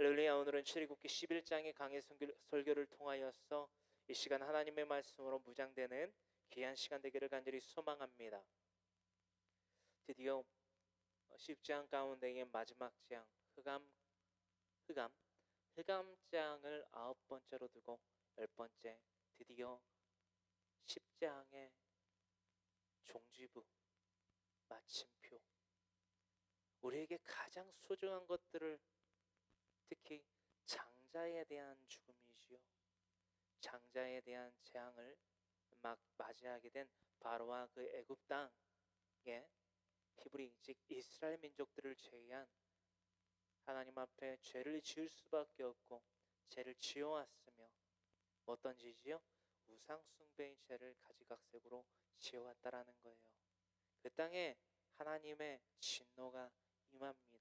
할렐루야. 오늘은 출애굽기 11장의 강해 설교를 통하여서 이 시간 하나님의 말씀으로 무장되는 귀한 시간 되기를 간절히 소망합니다. 드디어 10장 가운데의 마지막 장 흑암장을 9번째로 두고 10번째 드디어 10장의 종지부 마침표, 우리에게 가장 소중한 것들을, 특히 장자에 대한 죽음이지요, 장자에 대한 재앙을 막 맞이하게 된 바로와 그 애굽 땅의 히브리 즉 이스라엘 민족들을 제외한 하나님 앞에 죄를 지을 수밖에 없고 죄를 지어왔으며 어떤 죄지요? 우상 숭배의 죄를 가지각색으로 지어왔다라는 거예요. 그 땅에 하나님의 진노가 임합니다.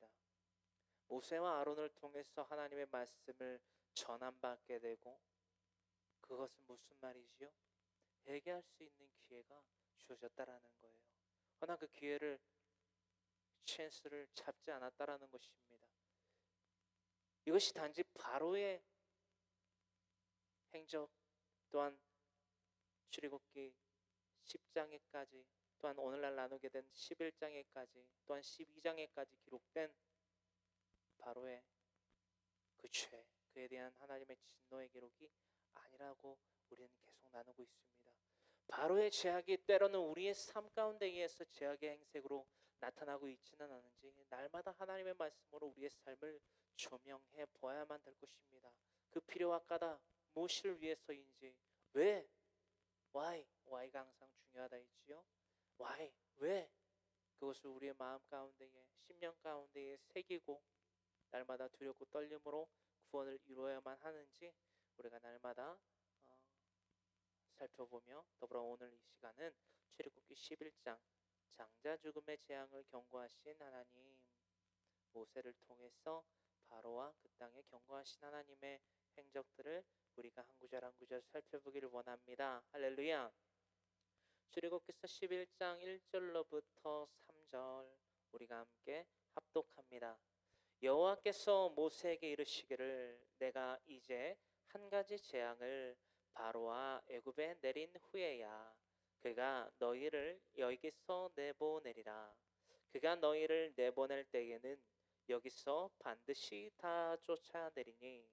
모세와 아론을 통해서 하나님의 말씀을 전함받게 되고, 그것은 무슨 말이지요? 회개할 수 있는 기회가 주어졌다라는 거예요. 그러나 그 기회를, 찬스를 잡지 않았다라는 것입니다. 이것이 단지 바로의 행적, 또한 출애굽기 10장에까지, 또한 오늘날 나누게 된 11장에까지, 또한 12장에까지 기록된 바로의 그 죄, 그에 대한 하나님의 진노의 기록이 아니라고 우리는 계속 나누고 있습니다. 바로의 죄악이 때로는 우리의 삶 가운데에서 죄악의 행색으로 나타나고 있지는 않은지, 날마다 하나님의 말씀으로 우리의 삶을 조명해 보아야만 될 것입니다. 그 필요와 까닭 무엇을 위해서인지, 왜, why가 항상 중요하다 했지요. why, 왜, 그것을 우리의 마음 가운데에, 심령 가운데에 새기고 날마다 두렵고 떨림으로 구원을 이루어야만 하는지 우리가 날마다 살펴보며, 더불어 오늘 이 시간은 출애굽기 11장 장자 죽음의 재앙을 경고하신 하나님, 모세를 통해서 바로와 그 땅에 경고하신 하나님의 행적들을 우리가 한 구절 한 구절 살펴보기를 원합니다. 할렐루야. 출애굽기서 11장 1절로부터 3절 우리가 함께 합독합니다. 여호와께서 모세에게 이르시기를, 내가 이제 한 가지 재앙을 바로와 애굽에 내린 후에야 그가 너희를 여기서 내보내리라. 그가 너희를 내보낼 때에는 여기서 반드시 다 쫓아내리니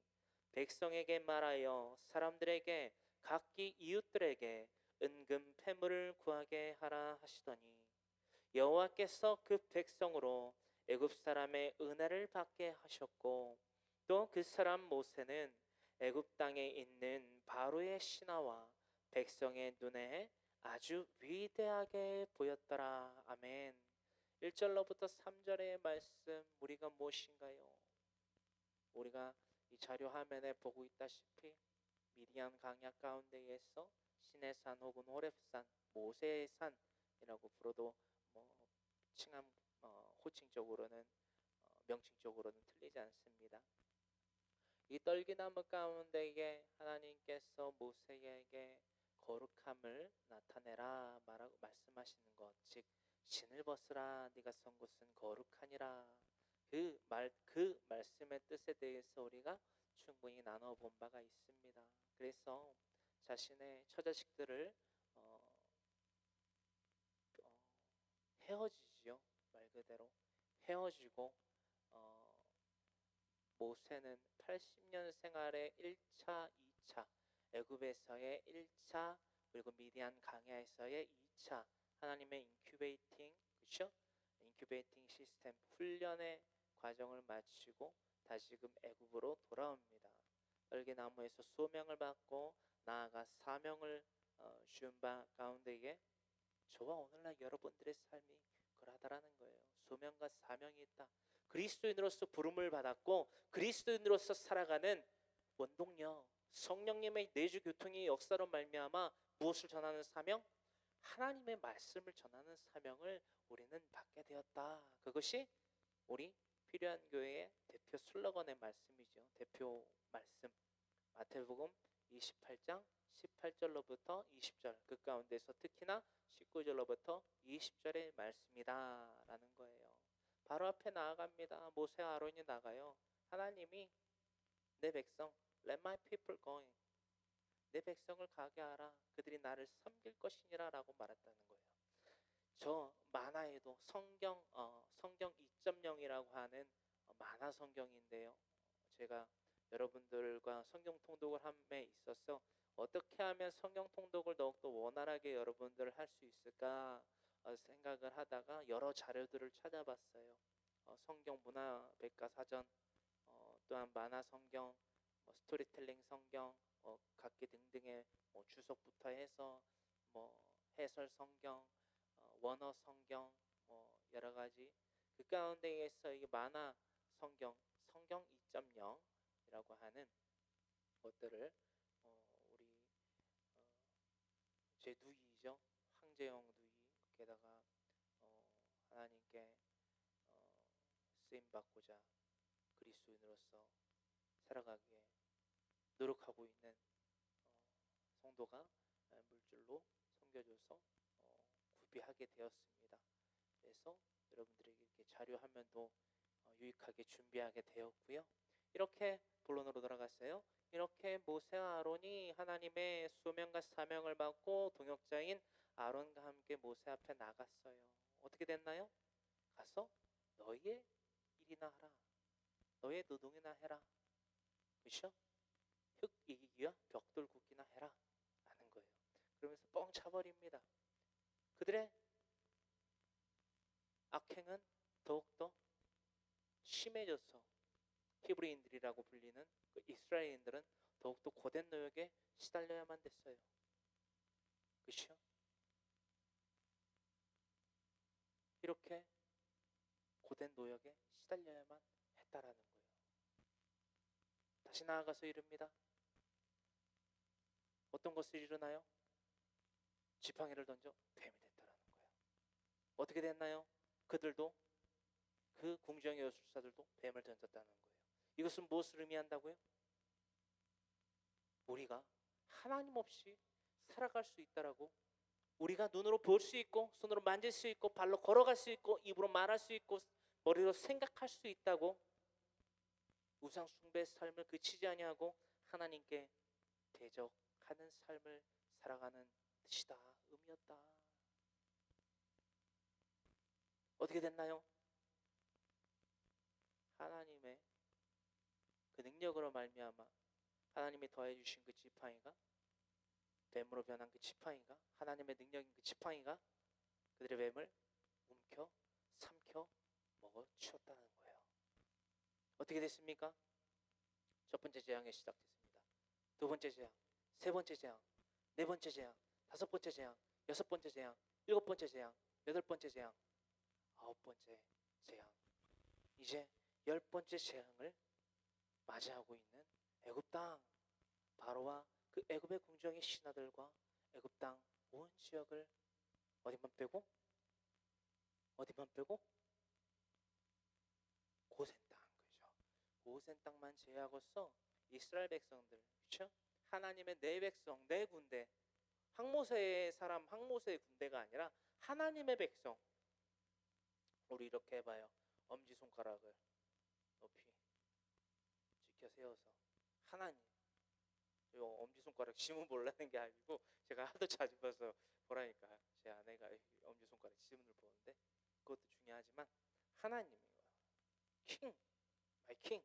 백성에게 말하여 사람들에게 각기 이웃들에게 은금 패물을 구하게 하라 하시더니, 여호와께서 그 백성으로 애굽 사람의 은혜를 받게 하셨고, 또 그 사람 모세는 애굽 땅에 있는 바로의 신하와 백성의 눈에 아주 위대하게 보였더라. 아멘. 1절로부터 3절의 말씀, 우리가 무엇인가요? 우리가 이 자료 화면에 보고 있다시피 미디안 강야 가운데에서 시내산 혹은 호렙산, 모세의 산이라고 불러도 칭함, 호칭적으로는 명칭적으로는 틀리지 않습니다. 이 떨기나무 가운데에 하나님께서 모세에게 거룩함을 나타내라 말씀하시는 것, 즉 신을 벗으라, 네가 선 곳은 거룩하니라. 그 말씀의 뜻에 대해서 우리가 충분히 나눠본 바가 있습니다. 그래서 자신의 처자식들을 헤어지지요. 말 그대로 헤어지고, 모세는 80년 생활의 1차, 2차, 애굽에서의 1차, 그리고 미디안 강야에서의 2차 하나님의 인큐베이팅, 그렇죠? 인큐베이팅 시스템 훈련의 과정을 마치고 다시금 애굽으로 돌아옵니다. 떨기나무에서 소명을 받고 나아가 사명을 준 바 가운데에 저와 오늘날 여러분들의 삶이 그러하다라는 거예요. 소명과 사명이 있다. 그리스도인으로서 부름을 받았고 그리스도인으로서 살아가는 원동력, 성령님의 내주 교통의 역사로 말미암아 무엇을 전하는 사명? 하나님의 말씀을 전하는 사명을 우리는 받게 되었다. 그것이 우리 필요한 교회의 대표 슬로건의 말씀이죠. 대표 말씀, 마태복음 28장 18절로부터 20절, 그 가운데서 특히나 19절로부터 20절의 말씀이다 라는 거예요. 바로 앞에 나아갑니다. 모세와 아론이 나가요. 하나님이 내 백성 let my people going. 내 백성을 가게 하라. 그들이 나를 섬길 것이니라 라고 말했다는 거예요. 저 만화에도 성경 2.0이라고 하는 만화 성경인데요. 제가 여러분들과 성경 통독을 함에 있어서 어떻게 하면 성경 통독을 더욱더 원활하게 여러분들 할 수 있을까 생각을 하다가 여러 자료들을 찾아봤어요. 성경 문화 백과사전, 또한 만화 성경, 스토리텔링 성경, 각기 등등의 주석부터 해서 해설 성경, 원어 성경, 여러 가지 그 가운데에서 이 만화 성경 2.0이라고 하는 것들을 우리 제 누이죠, 황재영 누이, 게다가 하나님께 쓰임 받고자 그리스도인으로서 살아가기에 노력하고 있는 성도가 물질로 섬겨줘서 구비하게 되었습니다. 그래서 여러분들에게 이렇게 자료 화면도 유익하게 준비하게 되었고요. 이렇게 본론으로 돌아갔어요. 이렇게 모세와 아론이 하나님의 소명과 사명을 받고 동역자인 아론과 함께 모세 앞에 나갔어요. 어떻게 됐나요? 가서 너희의 일이나 하라. 너의 노동이나 해라. 그렇죠? 흙 이기기와 벽돌 굽기나 해라 라는 거예요. 그러면서 뻥 차버립니다. 그들의 악행은 더욱더 심해져서 히브리인들이라고 불리는 그 이스라엘인들은 더욱더 고된 노역에 시달려야만 됐어요. 그렇죠? 이렇게 고된 노역에 시달려야만 했다라는 거예요. 다시 나아가서 이릅니다. 어떤 것을 이루나요? 지팡이를 던져 뱀이 됐다라는 거예요. 어떻게 됐나요? 그들도 그 궁정의 여술사들도 뱀을 던졌다는 거예요. 이것은 무엇을 의미한다고요? 우리가 하나님 없이 살아갈 수 있다라고, 우리가 눈으로 볼 수 있고 손으로 만질 수 있고 발로 걸어갈 수 있고 입으로 말할 수 있고 머리로 생각할 수 있다고 우상 숭배의 삶을 그치지 아니하고 하나님께 대적하는 삶을 살아가는 뜻이다, 의미였다. 어떻게 됐나요? 하나님의 그 능력으로 말미암아 하나님이 더해 주신 그 지팡이가, 뱀으로 변한 그 지팡이가, 하나님의 능력인 그 지팡이가 그들의 뱀을 움켜 삼켜 먹어 치웠다는 거예요. 어떻게 됐습니까? 첫 번째 재앙이 시작됐습니다. 두 번째 재앙, 세 번째 재앙, 네 번째 재앙, 다섯 번째 재앙, 여섯 번째 재앙, 일곱 번째 재앙, 여덟 번째 재앙, 아홉 번째 재앙, 이제 열 번째 재앙을 맞이하고 있는 애굽 땅, 바로와 그 애굽의 궁정의 신하들과 애굽 땅 온 지역을 어디만 빼고 고센 땅, 그죠? 고센 땅만 제외하고서 이스라엘 백성들, 그렇죠? 하나님의 내 백성, 내 군대, 항모세의 사람, 항모세의 군대가 아니라 하나님의 백성. 우리 이렇게 해봐요. 엄지손가락을 높이 지켜 세워서 하나님, 요 엄지손가락 지문 보려는 게 아니고 제가 하도 자주 봐서 보라니까 제 아내가 엄지손가락 지문을 보는데 그것도 중요하지만 하나님이에요. 킹, 마이 킹,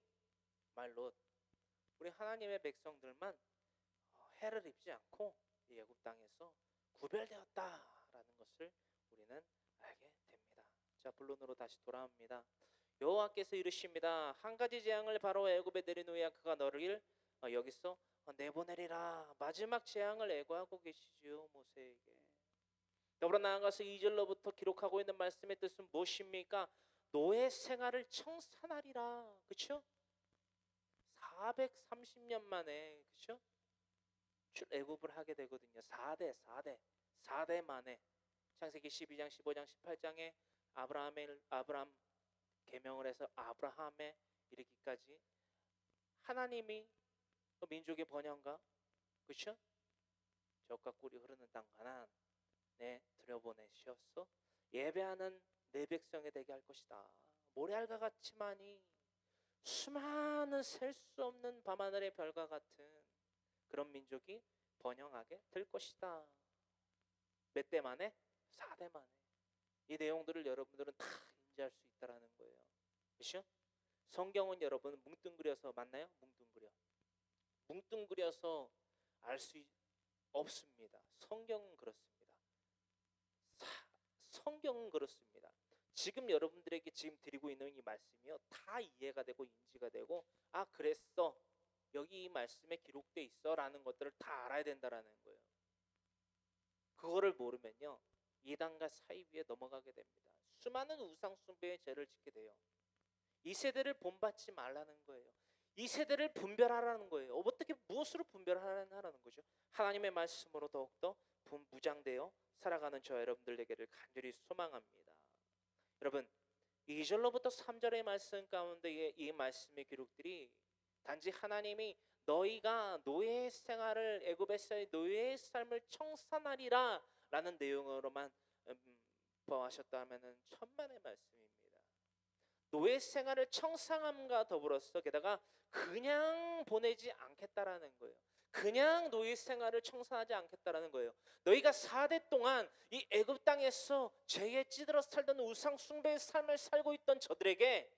마이 롯. 우리 하나님의 백성들만 해를 입지 않고 이 애굽 땅에서 구별되었다라는 것을 우리는 알게 됩니다. 자, 본론으로 다시 돌아옵니다. 여호와께서 이르십니다. 한 가지 재앙을 바로 애굽에 내린 후에 그가 너를 여기서 내보내리라. 마지막 재앙을 예고하고 계시지요, 모세에게. 더불어 나아가서 2절로부터 기록하고 있는 말씀의 뜻은 무엇입니까? 노예 생활을 청산하리라. 그렇죠? 430년 만에, 그렇죠? 출애굽을 하게 되거든요. 4대 만에. 창세기 12장, 15장, 18장에 아브라함 계명을 해서 아브라함에 이르기까지 하나님이 그 민족의 번영과, 그렇죠? 젖과 꿀이 흐르는 땅 가나안에 수많은 셀 수 없는 밤하늘의 별과 같은 그런 민족이 번영하게 될 것이다. 몇 대 만에? 4대 만에. 이 내용들을 여러분들은 다 인지할 수 있다라는 거예요. 그렇죠? 성경은 여러분 뭉뚱그려서 맞나요? 뭉뚱그려서 알 수 없습니다. 성경은 그렇습니다. 성경은 그렇습니다. 지금 여러분들에게 지금 드리고 있는 이 말씀이요, 다 이해가 되고 인지가 되고, 아 그랬어, 여기 이 말씀에 기록돼 있어라는 것들을 다 알아야 된다라는 거예요. 그거를 모르면요, 이단과 사이 위에 넘어가게 됩니다. 수많은 우상 숭배의 죄를 짓게 돼요. 이 세대를 본받지 말라는 거예요. 이 세대를 분별하라는 거예요. 어떻게 무엇으로 분별하라는 거죠? 하나님의 말씀으로 더욱더 무장되어 살아가는 저 여러분들 되기를 간절히 소망합니다. 여러분, 2절로부터 3절의 말씀 가운데에 이 말씀의 기록들이 단지 하나님이 너희가 노예 생활을, 애굽에서의 노예의 삶을 청산하리라 라는 내용으로만 보하셨다면 천만의 말씀입니다. 노예 생활을 청산함과 더불어서 게다가 그냥 보내지 않겠다라는 거예요. 그냥 노예 생활을 청산하지 않겠다라는 거예요. 너희가 4대 동안 이 애굽 땅에서 죄에 찌들어 살던 우상 숭배의 삶을 살고 있던 저들에게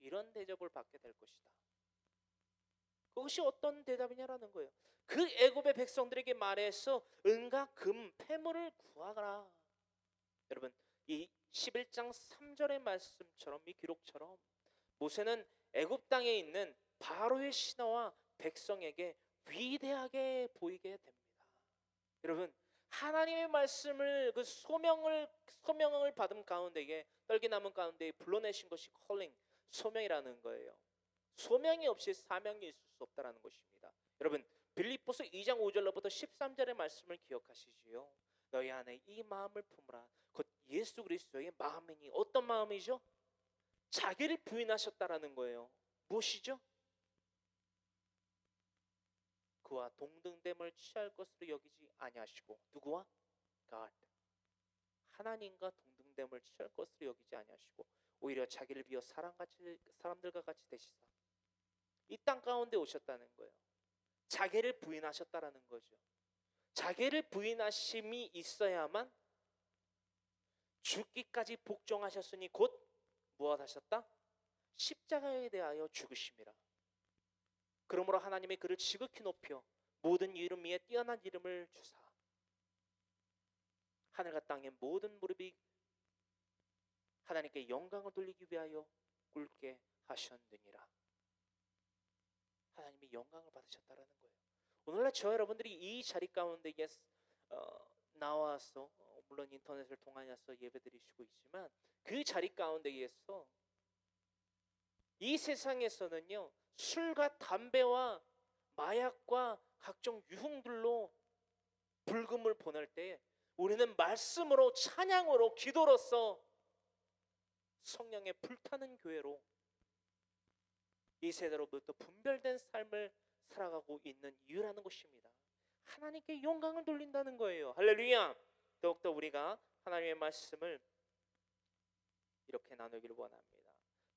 이런 대접을 받게 될 것이다. 그것이 어떤 대답이냐라는 거예요. 그 애굽의 백성들에게 말해서 은과 금, 폐물을 구하라. 여러분, 이 11장 3절의 말씀처럼, 이 기록처럼 모세는 애굽 땅에 있는 바로의 신하와 백성에게 위대하게 보이게 됩니다. 여러분, 하나님의 말씀을 그 소명을 받은 가운데에, 떨기나무 가운데에 불러내신 것이 컬링, 소명이라는 거예요. 소명이 없이 사명이 있을 수 없다라는 것입니다. 여러분, 빌립보서 2장 5절로부터 13절의 말씀을 기억하시지요. 너희 안에 이 마음을 품으라. 곧 예수 그리스도의 마음이니, 어떤 마음이죠? 자기를 부인하셨다라는 거예요. 무엇이죠? 그와 동등됨을 취할 것으로 여기지 아니하시고, 누구와? God, 하나님과 동등됨을 취할 것으로 여기지 아니하시고 오히려 자기를 비워 사람들과 같이 되시사 이 땅 가운데 오셨다는 거예요. 자기를 부인하셨다라는 거죠. 자기를 부인하심이 있어야만 죽기까지 복종하셨으니 곧 무엇 하셨다? 십자가에 대하여 죽으심이라. 그러므로 하나님의 그를 지극히 높여 모든 이름 위에 뛰어난 이름을 주사 하늘과 땅의 모든 무릎이 하나님께 영광을 돌리기 위하여 꿇게 하셨느니라. 하나님이 영광을 받으셨다라는 거예요. 오늘날 저 여러분들이 이 자리 가운데에 나와서 물론 인터넷을 통하여서 예배드리시고 있지만 그 자리 가운데에서 이 세상에서는요, 술과 담배와 마약과 각종 유흥들로 불금을 보낼 때 우리는 말씀으로, 찬양으로, 기도로서 성령의 불타는 교회로 이 세대로부터 분별된 삶을 살아가고 있는 이유라는 것입니다. 하나님께 영광을 돌린다는 거예요. 할렐루야. 더욱더 우리가 하나님의 말씀을 이렇게 나누기를 원합니다.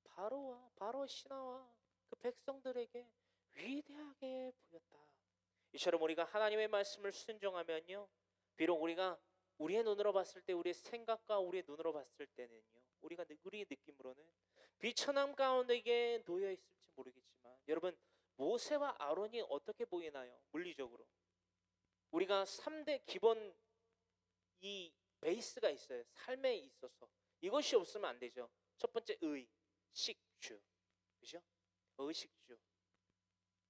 바로 신하와 그 백성들에게 위대하게 보였다. 이처럼 우리가 하나님의 말씀을 순종하면요, 비록 우리가 우리의 눈으로 봤을 때, 우리의 생각과 우리의 눈으로 봤을 때는요, 우리의 느낌으로는 비천함 가운데에 놓여 있을지 모르겠지만, 여러분, 모세와 아론이 어떻게 보이나요? 물리적으로 우리가 3대 기본 이 베이스가 있어요. 삶에 있어서 이것이 없으면 안 되죠. 첫 번째, 식주, 그죠? 의식주,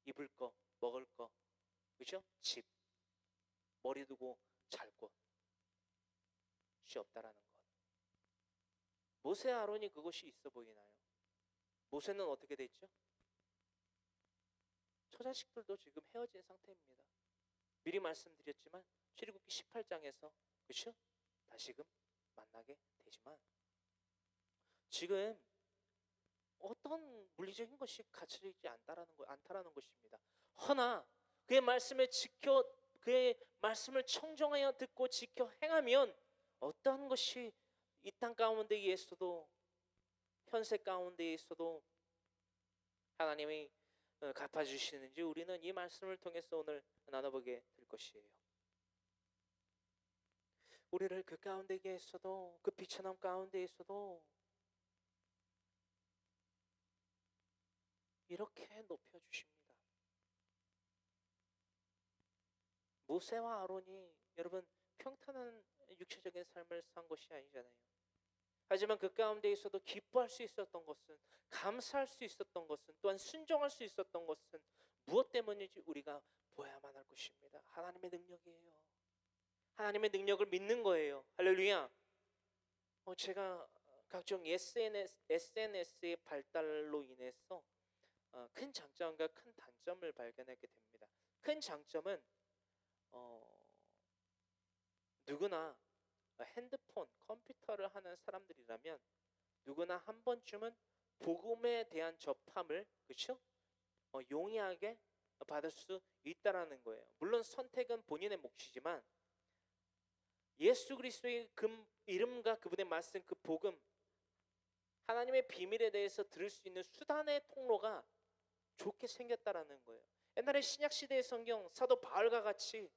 입을 거, 먹을 거, 그죠? 집, 머리 두고 잘 곳이 없다라는 것. 모세 아론이 그것이 있어 보이나요? 모세는 어떻게 됐죠? 처자식들도 지금 헤어진 상태입니다. 미리 말씀드렸지만 출애굽기 18장에서 그렇죠? 다시금 만나게 되지만 지금 어떤 물리적인 것이 갖춰지지 않다라는 것입니다. 허나 그의 말씀을 그의 말씀을 청정하여 듣고 지켜 행하면 어떠한 것이 이 땅 가운데에서도 현세 가운데 있어도 하나님이 갚아주시는지 우리는 이 말씀을 통해서 오늘 나눠보게 될 것이에요. 우리를 그 가운데 있어도, 그 비천함 가운데 있어도 이렇게 높여주십니다. 모세와 아론이 여러분 평탄한 육체적인 삶을 산 것이 아니잖아요. 하지만 그 가운데 있어도 기뻐할 수 있었던 것은, 감사할 수 있었던 것은, 또한 순종할 수 있었던 것은 무엇 때문인지 우리가 보아야만 할 것입니다. 하나님의 능력이에요. 하나님의 능력을 믿는 거예요. 할렐루야. 제가 각종 SNS의 발달로 인해서 큰 장점과 큰 단점을 발견하게 됩니다. 큰 장점은 누구나 핸드폰, 컴퓨터를 하는 사람들이라면 누구나 한 번쯤은 복음에 대한 접함을 그렇죠? 용이하게 받을 수 있다라는 거예요. 물론 선택은 본인의 몫이지만 예수 그리스도의 그 이름과 그분의 말씀, 그 복음, 하나님의 비밀에 대해서 들을 수 있는 수단의 통로가 좋게 생겼다라는 거예요. 옛날에 신약 시대의 성경 사도 바울과 같이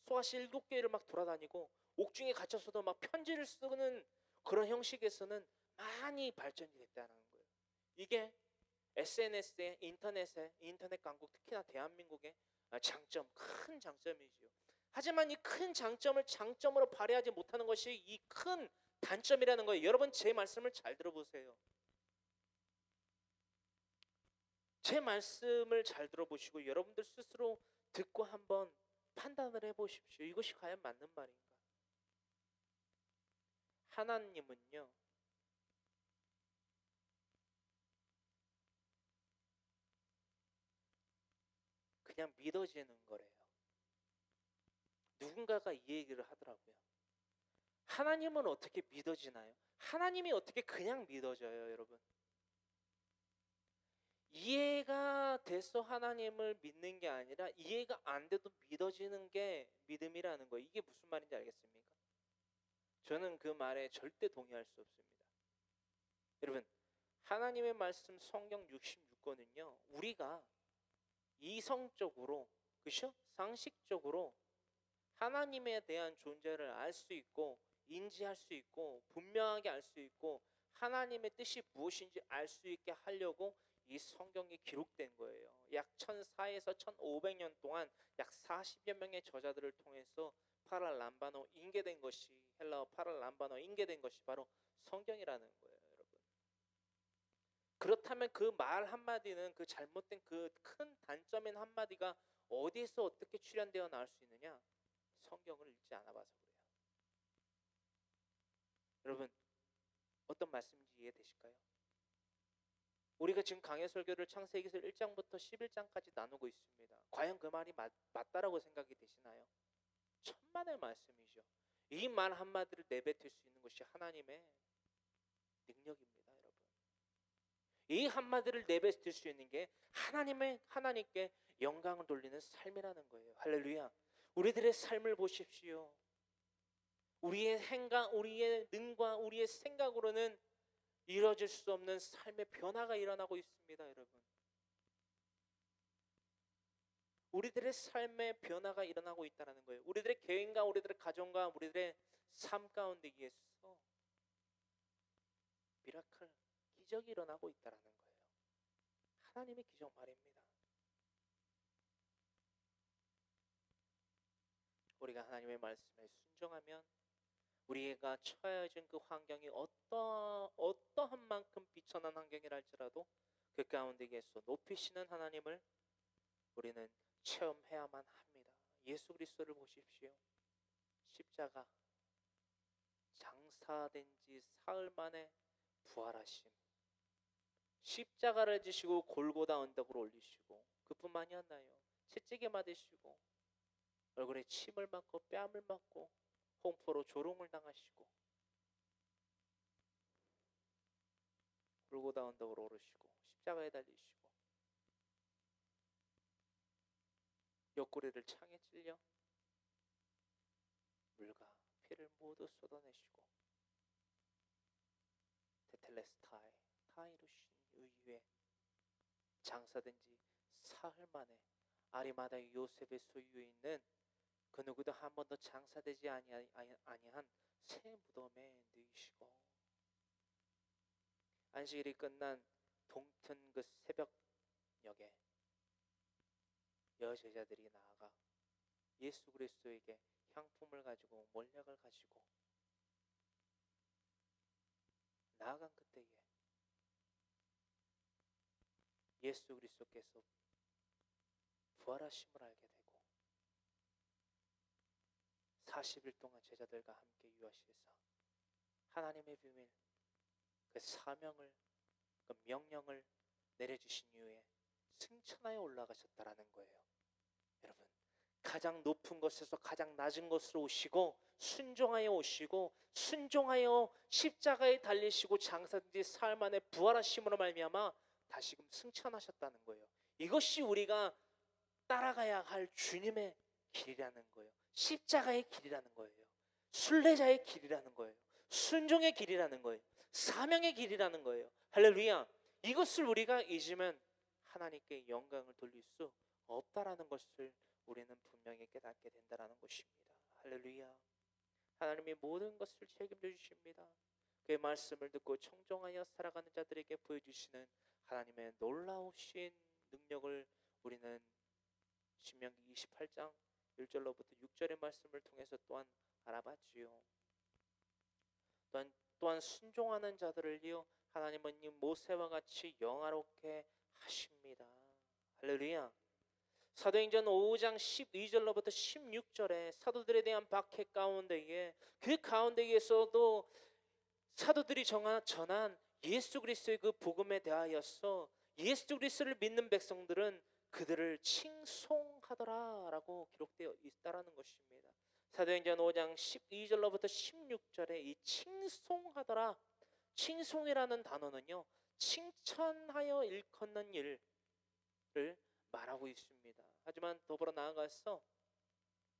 소아시 7교회를 막 돌아다니고 옥중에 갇혀서도 막 편지를 쓰는 그런 형식에서는 많이 발전이 됐다는 거예요. 이게 SNS에 인터넷 강국, 특히나 대한민국의 장점, 큰 장점이지요. 하지만 이 큰 장점을 장점으로 발휘하지 못하는 것이 이 큰 단점이라는 거예요. 여러분 제 말씀을 잘 들어보세요. 제 말씀을 잘 들어보시고 여러분들 스스로 듣고 한번 판단을 해보십시오. 이것이 과연 맞는 말인가? 하나님은요, 그냥 믿어지는 거래요. 누군가가 이 얘기를 하더라고요. 하나님은 어떻게 믿어지나요? 하나님이 어떻게 그냥 믿어져요, 여러분? 이해가 돼서 하나님을 믿는 게 아니라 이해가 안 돼도 믿어지는 게 믿음이라는 거예요. 이게 무슨 말인지 알겠습니까? 저는 그 말에 절대 동의할 수 없습니다. 여러분, 하나님의 말씀 성경 66권은요, 우리가 이성적으로, 그렇죠? 상식적으로 하나님에 대한 존재를 알 수 있고 인지할 수 있고 분명하게 알 수 있고 하나님의 뜻이 무엇인지 알 수 있게 하려고 이 성경이 기록된 거예요. 약 1400에서 1500년 동안 약 40여 명의 저자들을 통해서 파랄람바노 인계된 것이, 헬라어 파랄람바노 인계된 것이 바로 성경이라는 거예요, 여러분. 그렇다면 그 말 한마디는, 그 잘못된 그 큰 단점인 한마디가 어디에서 어떻게 출현되어 나올 수 있느냐? 성경을 읽지 않아 봐서 그래요. 여러분, 어떤 말씀인지 이해되실까요? 우리가 지금 강해 설교를 창세기서 1장부터 11장까지 나누고 있습니다. 과연 그 말이 맞다라고 생각이 되시나요? 천만의 말씀이죠. 이 말 한마디를 내뱉을 수 있는 것이 하나님의 능력입니다, 여러분. 이 한마디를 내뱉을 수 있는 게 하나님께 영광을 돌리는 삶이라는 거예요. 할렐루야. 우리들의 삶을 보십시오. 우리의 행각, 우리의 능과 우리의 생각으로는 이루어질 수 없는 삶의 변화가 일어나고 있습니다, 여러분. 우리들의 삶의 변화가 일어나고 있다는 거예요. 우리들의 개인과 우리들의 가정과 우리들의 삶 가운데 있어 미라클, 기적이 일어나고 있다는 거예요. 하나님의 기적 말입니다. 우리가 하나님의 말씀에 순종하면 우리가 처해진 그 환경이 어떠한 만큼 비천한 환경이라 할지라도 그 가운데에서 높이시는 하나님을 우리는 체험해야만 합니다. 예수 그리스도를 보십시오. 십자가 장사된 지 사흘 만에 부활하심. 십자가를 지시고 골고다 언덕으로 올리시고 그뿐만이 아니라요. 채찍에 맞으시고 얼굴에 침을 맞고 뺨을 맞고 홍포로 조롱을 당하시고 골고다 언덕으로 오르시고 십자가에 달리시고 옆구리를 창에 찔려 물과 피를 모두 쏟아내시고 테텔레스타이 다 이루신 이후에 장사된 지 사흘 만에 아리마다 요셉의 소유에 있는 그 누구도 한 번도 장사되지 아니한 새 무덤에 누이시고 안식일이 끝난 동튼 그 새벽녘에 여제자들이 나아가 예수 그리스도에게 향품을 가지고 몰약을 가지고 나아간 그때에 예수 그리스도께서 부활하심을 알게 되고 40일 동안 제자들과 함께 유하시에서 하나님의 비밀, 그 사명을, 그 명령을 내려주신 이후에 승천하여 올라가셨다라는 거예요. 여러분, 가장 높은 곳에서 가장 낮은 곳으로 오시고 순종하여 오시고 순종하여 십자가에 달리시고 장사된 지 사흘 만에 부활하심으로 말미암아 다시금 승천하셨다는 거예요. 이것이 우리가 따라가야 할 주님의 길이라는 거예요. 십자가의 길이라는 거예요. 순례자의 길이라는 거예요. 순종의 길이라는 거예요. 사명의 길이라는 거예요. 할렐루야. 이것을 우리가 잊으면 하나님께 영광을 돌릴 수 없다라는 것을 우리는 분명히 깨닫게 된다라는 것입니다. 할렐루야. 하나님이 모든 것을 책임져 주십니다. 그의 말씀을 듣고 청종하여 살아가는 자들에게 보여주시는 하나님의 놀라우신 능력을 우리는 신명기 28장 1절로부터 6절의 말씀을 통해서 또한 알아봤지요. 또한 순종하는 자들을요 하나님은 이 모세와 같이 영화롭게 하십니다. 할렐루야. 사도행전 5장 12절로부터 16절에 사도들에 대한 박해 가운데에 그 가운데에서도 사도들이 전한 예수 그리스도의 그 복음에 대하여서 예수 그리스도를 믿는 백성들은 그들을 칭송하더라라고 기록되어 있다라는 것입니다. 사도행전 5장 12절로부터 16절에 이 칭송하더라, 칭송이라는 단어는요 칭찬하여 일컫는 일을 말하고 있습니다. 하지만 더불어 나아가서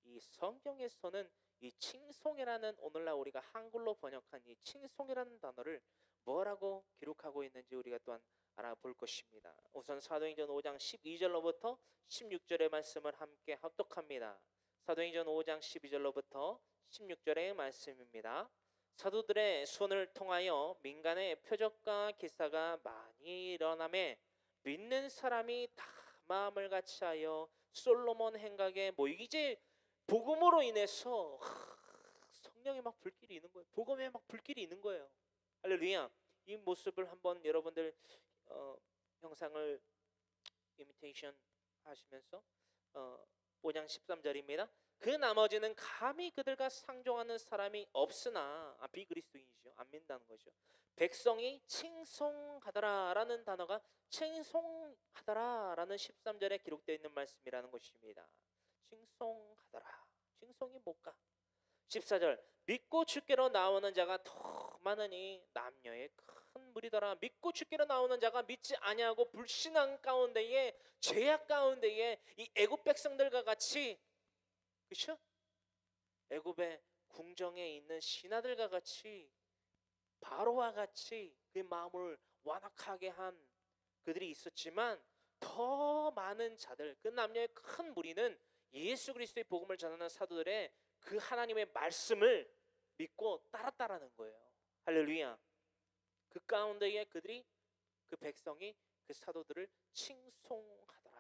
이 성경에서는 이 칭송이라는 오늘날 우리가 한글로 번역한 이 칭송이라는 단어를 뭐라고 기록하고 있는지 우리가 또한 알아볼 것입니다. 우선 사도행전 5장 12절로부터 16절의 말씀을 함께 합독합니다. 사도행전 5장 12절로부터 16절의 말씀입니다. 사도들의 손을 통하여 민간의 표적과 기사가 많이 일어나매 믿는 사람이 다 마음을 같이하여 솔로몬 행각에 모이기. 이제 복음으로 인해서 성령에 막 불길이 있는 거예요. 복음에 막 불길이 있는 거예요. 할렐루야. 이 모습을 한번 여러분들 형상을 이미테이션 하시면서 5장 13절입니다. 그 나머지는 감히 그들과 상종하는 사람이 없으나 비그리스도인이죠. 안 믿는다는 거죠. 백성이 칭송하더라라는 단어가 칭송하더라라는 13절에 기록되어 있는 말씀이라는 것입니다. 칭송하더라. 칭송이 뭘까? 14절 믿고 주께로 나오는 자가 더 많으니 남녀의 큰 무리더라. 믿고 주께로 나오는 자가 믿지 아니하고 불신앙 가운데에 죄악 가운데에 이 애굽 백성들과 같이, 그렇죠? 애굽의 궁정에 있는 신하들과 같이 바로와 같이 그 마음을 완악하게 한 그들이 있었지만 더 많은 자들, 그 남녀의 큰 무리는 예수 그리스도의 복음을 전하는 사도들의 그 하나님의 말씀을 믿고 따랐다라는 거예요. 할렐루야. 그 가운데에 그들이, 그 백성이 그 사도들을 칭송하더라.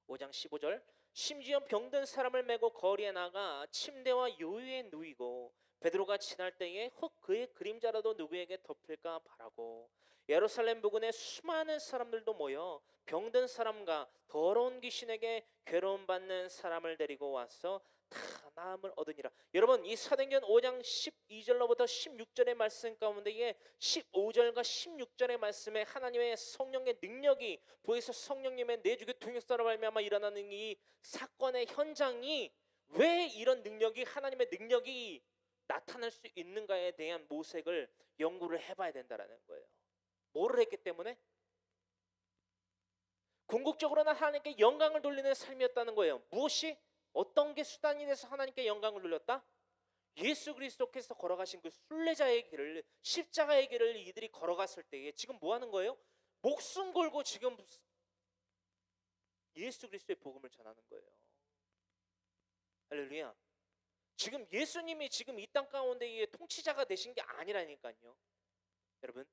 5장 15절 심지어 병든 사람을 메고 거리에 나가 침대와 요유에 누이고 베드로가 지날 때에 혹 그의 그림자라도 누구에게 덮일까 바라고 예루살렘 부근에 수많은 사람들도 모여 병든 사람과 더러운 귀신에게 괴로움받는 사람을 데리고 와서 다 나음을 얻으니라. 여러분, 이 사도행전 5장 12절로부터 16절의 말씀 가운데에 15절과 16절의 말씀에 하나님의 성령의 능력이 보여서 성령님의 내주교 통역사로 말미암아 일어나는 이 사건의 현장이 왜 이런 능력이, 하나님의 능력이 나타날 수 있는가에 대한 모색을 연구를 해봐야 된다라는 거예요. 뭐를 했기 때문에? 궁극적으로는 하나님께 영광을 돌리는 삶이었다는 거예요. 무엇이? 어떤 게 수단이 돼서 하나님께 영광을 돌렸다? 예수 그리스도께서 걸어가신 그 순례자의 길을, 십자가의 길을 이들이 걸어갔을 때에 지금 뭐 하는 거예요? 목숨 걸고 지금 예수 그리스도의 복음을 전하는 거예요. 할렐루야. 지금 예수님이 지금 이 땅 가운데의 통치자가 되신 게 아니라니까요. 여러분,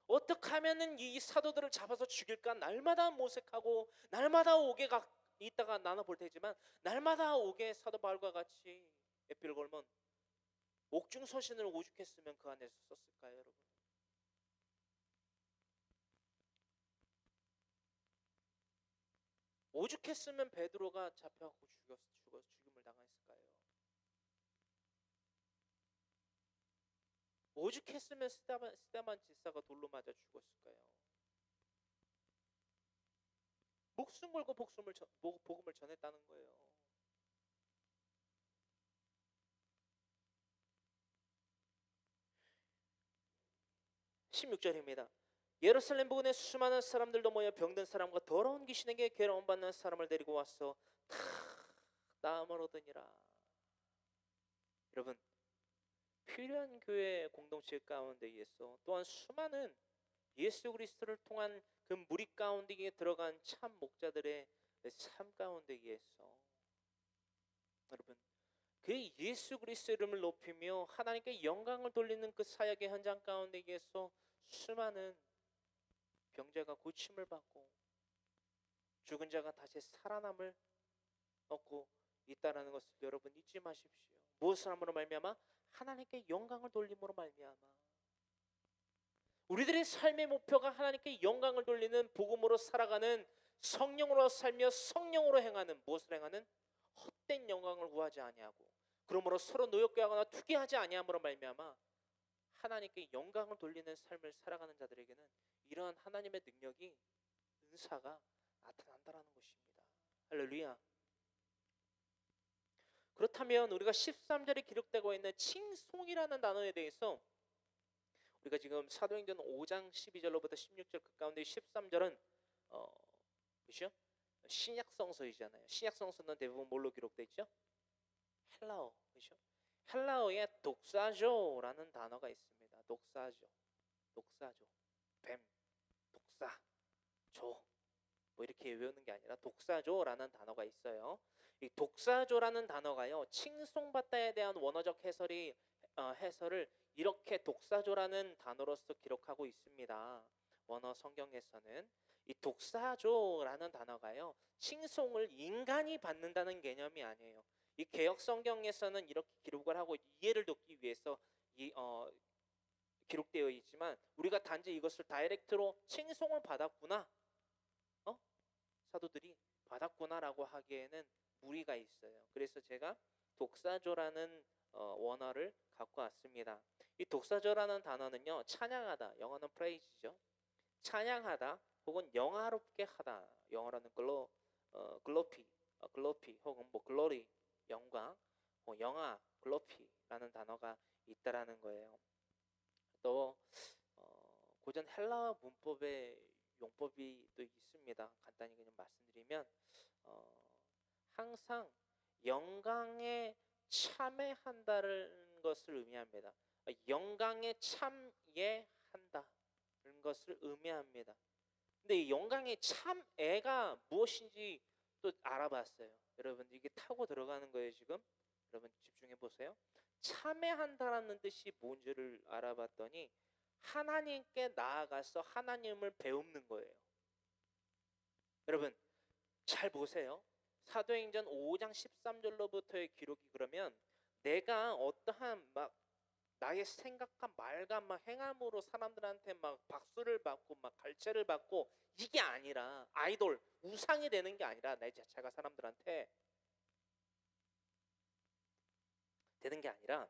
어떻게 하면은 이 사도들을 잡아서 죽일까 날마다 모색하고 날마다 옥에 있다가 나눠볼 테지만 날마다 옥에 사도 바울과 같이 에피를 걸면 옥중 서신을 오죽했으면 그 안에서 썼을까요, 여러분? 오죽했으면 베드로가 잡혀갖고 죽임을 당했을까요? 오죽했으면 스데반 집사가 돌로 맞아 죽었을까요? 목숨 걸고 복음을 전했다는 거예요. 16절입니다. 예루살렘 부근에 수많은 사람들도 모여 병든 사람과 더러운 귀신에게 괴로움 받는 사람을 데리고 와서 다 나음을 얻으니라. 여러분, 필요한 교회 공동체 가운데에서 또한 수많은 예수 그리스도를 통한 그 무리 가운데에 들어간 참 목자들의 삶 가운데에서 여러분, 그 예수 그리스도 이름을 높이며 하나님께 영광을 돌리는 그 사역의 현장 가운데에서 수많은 병자가 고침을 받고 죽은 자가 다시 살아남을 얻고 있다라는 것을 여러분 잊지 마십시오. 무엇을 함으로 말미암아? 하나님께 영광을 돌림으로 말미암아. 우리들의 삶의 목표가 하나님께 영광을 돌리는 복음으로 살아가는 성령으로 살며 성령으로 행하는, 무엇을 행하는? 헛된 영광을 구하지 아니하고 그러므로 서로 노역하거나 투기하지 아니함으로 말미암아 하나님께 영광을 돌리는 삶을 살아가는 자들에게는 이러한 하나님의 능력이, 은사가 나타난다라는 것입니다. 할렐루야. 그렇다면 우리가 13절에 기록되고 있는 칭송이라는 단어에 대해서 우리가 지금 사도행전 5장 12절로부터 16절 그 가운데 13절은 그렇죠? 신약성서이잖아요. 신약성서는 대부분 뭘로 기록되어 있죠? 헬라어, 그렇죠? 헬라어에 독사조라는 단어가 있습니다. 독사조, 뱀, 독사, 조, 뭐 이렇게 외우는 게 아니라 독사조라는 단어가 있어요. 이 독사조라는 단어가요, 칭송받다에 대한 원어적 해설을 이렇게 독사조라는 단어로서 기록하고 있습니다. 원어 성경에서는 이 독사조라는 단어가요, 칭송을 인간이 받는다는 개념이 아니에요. 이 개역 성경에서는 이렇게 기록을 하고 이해를 돕기 위해서 기록되어 있지만 우리가 단지 이것을 다이렉트로 칭송을 받았구나, 사도들이 받았구나라고 하기에는 무리가 있어요. 그래서 제가 독사조라는 원어를 갖고 왔습니다. 이 독사조라는 단어는요, 찬양하다, 영어는 praise죠. 찬양하다 혹은 영화롭게 하다, 영어로는 글로피 혹은 뭐 글로리, 영광, 영화, 글로피라는 단어가 있다라는 거예요. 또 고전 헬라어 문법의 용법이 또 있습니다. 간단히 그냥 말씀드리면 항상 영광에 참여한다는 것을 의미합니다. 영광에 참여한다는 것을 의미합니다. 근데 이 영광의 참애가 무엇인지 또 알아봤어요. 여러분, 이게 타고 들어가는 거예요. 지금 여러분 집중해 보세요. 참여한다라는 뜻이 뭔지를 알아봤더니 하나님께 나아가서 하나님을 배우는 거예요. 여러분 잘 보세요. 사도행전 5장 13절로부터의 기록이 그러면 내가 어떠한 막 나의 생각과 말과 막 행함으로 사람들한테 막 박수를 받고 막 갈채를 받고 이게 아니라 아이돌, 우상이 되는 게 아니라 내 자체가 사람들한테 되는 게 아니라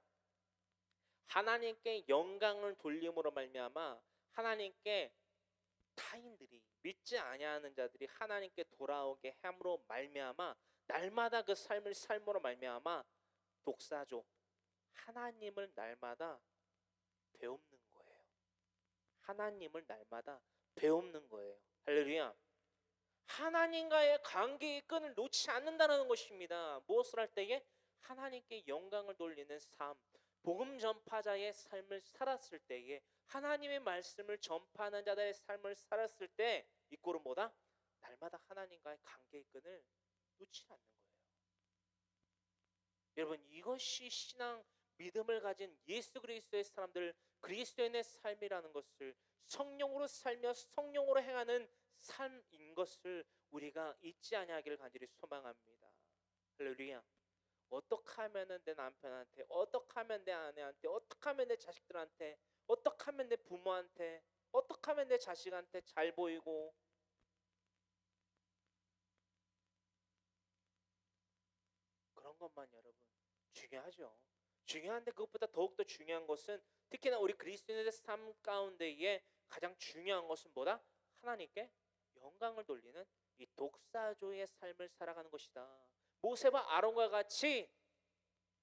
하나님께 영광을 돌림으로 말미암아 하나님께 타인들이 믿지 아니하는 자들이 하나님께 돌아오게 함으로 말미암아 날마다 그 삶을 삶으로 말미암아 독사조 하나님을 날마다 배우는 거예요. 하나님을 날마다 배우는 거예요. 할렐루야. 하나님과의 관계의 끈을 놓지 않는다는 것입니다. 무엇을 할 때에? 하나님께 영광을 돌리는 삶, 복음 전파자의 삶을 살았을 때에, 하나님의 말씀을 전파하는 자들의 삶을 살았을 때 이 꼴은 뭐다? 날마다 하나님과의 관계의 끈을 놓지 않는 거예요. 여러분, 이것이 신앙, 믿음을 가진 예수 그리스도의 사람들, 그리스도인의 삶이라는 것을, 성령으로 살며 성령으로 행하는 삶인 것을 우리가 잊지 아니하기를 간절히 소망합니다. 할렐루야. 어떻게 하면은 내 남편한테, 어떻게 하면 내 아내한테, 어떻게 하면 내 자식들한테, 어떻게 하면 내 부모한테, 어떻게 하면 내 자식한테 잘 보이고, 그런 것만 여러분 중요하죠. 중요한데 그것보다 더욱더 중요한 것은, 특히나 우리 그리스도인의 삶 가운데에 가장 중요한 것은 뭐다? 하나님께 영광을 돌리는 이 독사조의 삶을 살아가는 것이다. 모세와 아론과 같이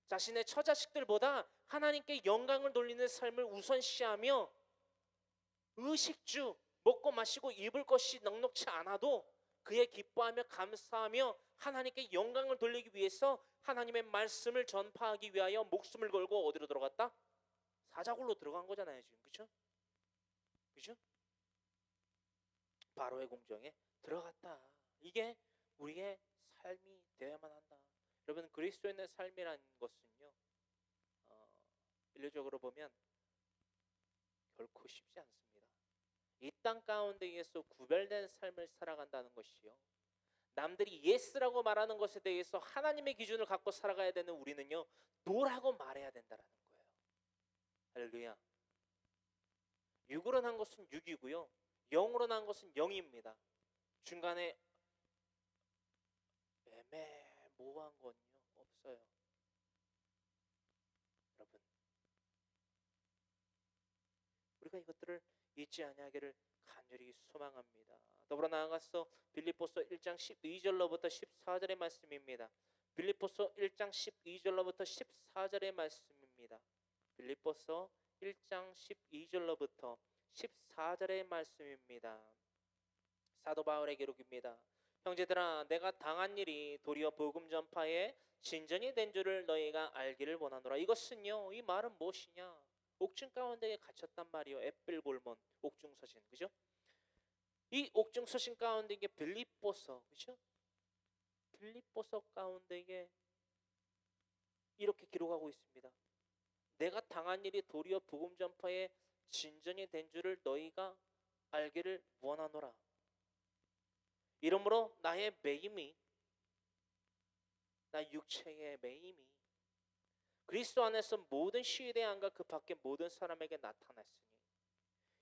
자신의 처자식들보다 하나님께 영광을 돌리는 삶을 우선시하며, 의식주 먹고 마시고 입을 것이 넉넉치 않아도 그의 기뻐하며 감사하며 하나님께 영광을 돌리기 위해서 하나님의 말씀을 전파하기 위하여 목숨을 걸고 어디로 들어갔다? 사자굴로 들어간 거잖아요 지금. 그렇죠? 그렇죠? 바로의 공정에 들어갔다. 이게 우리의 삶이 되어야만 한다. 여러분, 그리스도인의 삶이라는 것은요, 인류적으로 보면 결코 쉽지 않습니다. 이 땅 가운데에서 구별된 삶을 살아간다는 것이요, 남들이 예스라고 말하는 것에 대해서 하나님의 기준을 갖고 살아가야 되는 우리는요, 노라고 말해야 된다는 거예요. 할렐루야. 육으로 난 것은 육이고요, 영으로 난 것은 영입니다. 중간에 애매모호한 건요 없어요. 여러분, 우리가 이것들을 잊지 아니하기를 간절히 소망합니다. 더불어 나아가서 빌립보서 1장 12절로부터 14절의 말씀입니다. 빌립보서 1장 12절로부터 14절의 말씀입니다. 빌립보서 1장 12절로부터 14절의 말씀입니다. 사도 바울의 기록입니다. 형제들아, 내가 당한 일이 도리어 복음 전파에 진전이 된 줄을 너희가 알기를 원하노라. 이것은요, 이 말은 무엇이냐? 옥중 가운데에 갇혔단 말이요. 햇불골몬 옥중 서신, 그죠? 이 옥중 서신 가운데 이게 빌립보서, 그죠? 빌립보서 가운데에 이렇게 기록하고 있습니다. 내가 당한 일이 도리어 복음 전파에 진전이 된 줄을 너희가 알기를 원하노라. 이러므로 나의 매임이, 나 육체의 매임이 그리스도 안에서 모든 시대안과 그 밖의 모든 사람에게 나타났으니,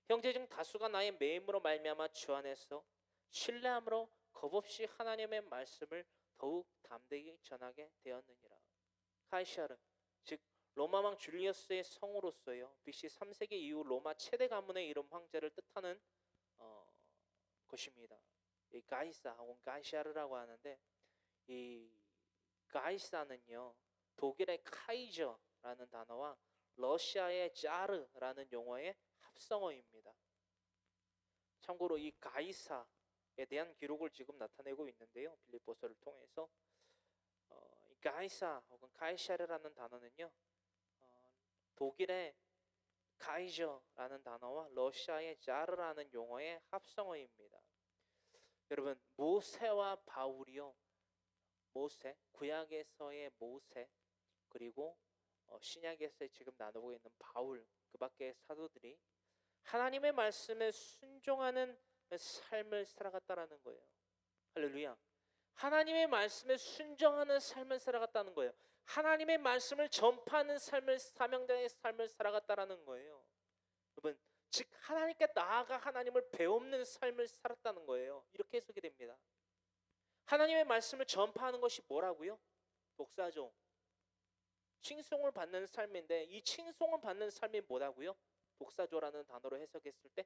형제 중 다수가 나의 매임으로 말미암아 주 안에서 신뢰함으로 겁없이 하나님의 말씀을 더욱 담대히 전하게 되었느니라. 카이사르, 즉 로마 왕 줄리어스의 성으로서요, BC 3세기 이후 로마 최대 가문의 이름 황제를 뜻하는 것입니다. 이 가이사 혹은 가이샤르라고 하는데, 이 가이사는요, 독일의 카이저라는 단어와 러시아의 자르라는 용어의 합성어입니다. 참고로 이 가이사에 대한 기록을 지금 나타내고 있는데요, 빌립보서를 통해서 이 가이사 혹은 카이샤르라는 단어는요, 독일의 카이저라는 단어와 러시아의 자르라는 용어의 합성어입니다. 여러분, 모세와 바울이요, 모세, 구약에서의 모세, 그리고 신약에서 지금 나누고 있는 바울, 그 밖의 사도들이 하나님의 말씀에 순종하는 삶을 살아갔다라는 거예요. 할렐루야. 하나님의 말씀에 순종하는 삶을 살아갔다는 거예요. 하나님의 말씀을 전파하는 삶을, 사명자의 삶을 살아갔다라는 거예요. 여러분, 즉 하나님께 나아가 하나님을 배우는 삶을 살았다는 거예요. 이렇게 해석이 됩니다. 하나님의 말씀을 전파하는 것이 뭐라고요? 독사죠. 칭송을 받는 삶인데, 이 칭송을 받는 삶이 뭐라고요? 독사조라는 단어로 해석했을 때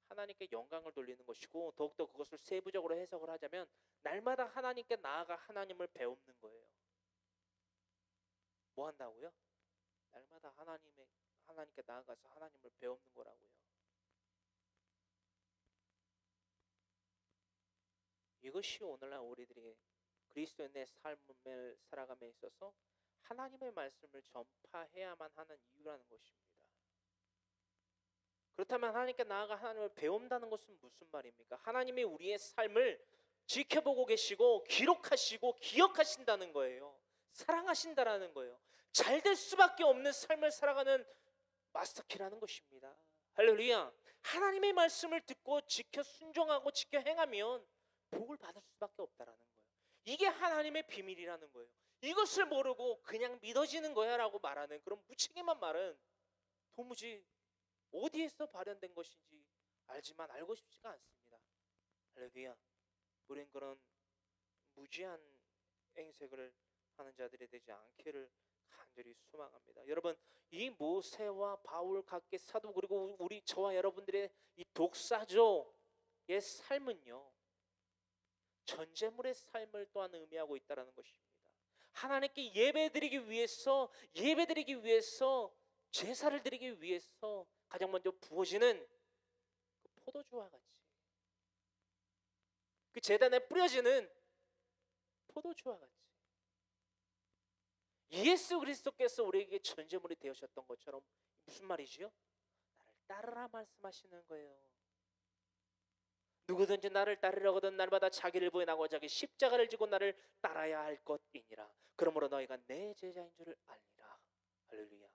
하나님께 영광을 돌리는 것이고, 더욱더 그것을 세부적으로 해석을 하자면 날마다 하나님께 나아가 하나님을 배우는 거예요. 뭐 한다고요? 날마다 하나님께 나아가서 하나님을 배우는 거라고요. 이것이 오늘날 우리들이 그리스도인의 삶을 살아감에 있어서 하나님의 말씀을 전파해야만 하는 이유라는 것입니다. 그렇다면 하나님께 나아가 하나님을 배운다는 것은 무슨 말입니까? 하나님이 우리의 삶을 지켜보고 계시고 기록하시고 기억하신다는 거예요. 사랑하신다라는 거예요. 잘 될 수밖에 없는 삶을 살아가는 마스터키라는 것입니다. 할렐루야. 하나님의 말씀을 듣고 지켜 순종하고 지켜 행하면 복을 받을 수밖에 없다라는 거예요. 이게 하나님의 비밀이라는 거예요. 이것을 모르고 그냥 믿어지는 거야 라고 말하는 그런 무책임한 말은 도무지 어디에서 발현된 것인지 알지만 알고 싶지가 않습니다. 할렐루야. 우린 그런 무지한 행색을 하는 자들이 되지 않기를 간절히 소망합니다. 여러분, 이 모세와 바울 각계 사도 그리고 우리 저와 여러분들의 이 독사조의 삶은요, 전제물의 삶을 또한 의미하고 있다는 것입니다. 하나님께 예배드리기 위해서 제사를 드리기 위해서 가장 먼저 부어지는 그 포도주와 같이, 그 제단에 뿌려지는 포도주와 같이 예수 그리스도께서 우리에게 전제물이 되으셨던 것처럼 무슨 말이지요? 나를 따르라 말씀하시는 거예요. 누구든지 나를 따르려거든 날마다 자기를 부인하고 자기 십자가를 지고 나를 따라야 할 것이니라. 그러므로 너희가 내 제자인 줄을 알리라. 할렐루야.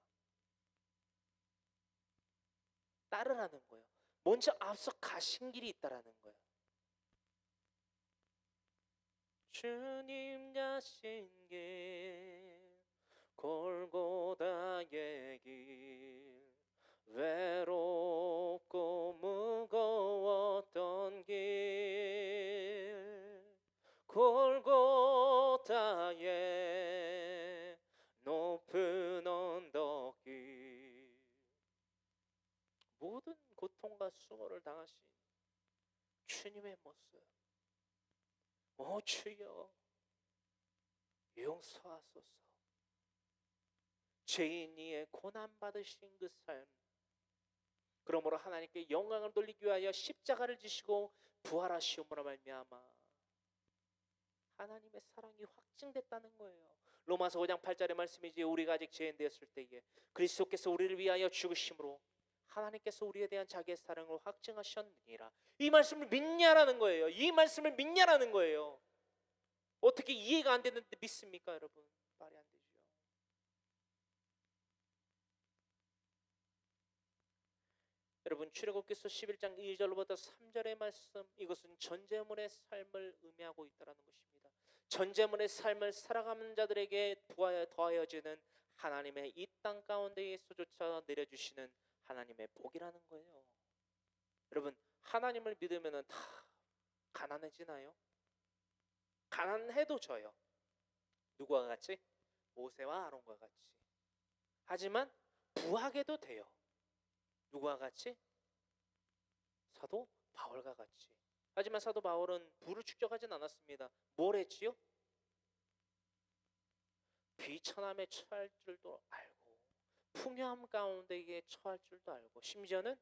따르라는 거예요. 먼저 앞서 가신 길이 있다라는 거예요. 주님 가신 길 골고다의 길 외롭고 무거웠던 길 골고다의 높은 언덕길 모든 고통과 수고를 당하신 주님의 모습 오 주여 용서하소서. 죄인이의 고난받으신 그 삶 그러므로 하나님께 영광을 돌리기 위하여 십자가를 지시고 부활하시음으로 말미암아 하나님의 사랑이 확증됐다는 거예요. 로마서 5장 8절의 말씀이지 우리가 아직 죄인 되었을 때에 그리스도께서 우리를 위하여 죽으심으로 하나님께서 우리에 대한 자기의 사랑을 확증하셨느니라. 이 말씀을 믿냐라는 거예요. 이 말씀을 믿냐라는 거예요. 어떻게 이해가 안 되는데 믿습니까 여러분? 말이 안 되죠. 여러분 출애굽기서 11장 2절부터 3절의 말씀 이것은 전제물의 삶을 의미하고 있다는 것입니다. 전제물의 삶을 살아가는 자들에게 더하여지는 하나님의 이 땅 가운데에서조차 내려주시는 하나님의 복이라는 거예요. 여러분 하나님을 믿으면 다 가난해지나요? 가난해도 져요. 누구와 같이? 모세와 아론과 같이. 하지만 부하게도 돼요. 누구와 같이? 사도 바울과 같이. 하지만 사도 바울은 부를 축적하진 않았습니다. 뭘 했지요? 비천함에 처할 줄도 알고 풍요함 가운데에 처할 줄도 알고 심지어는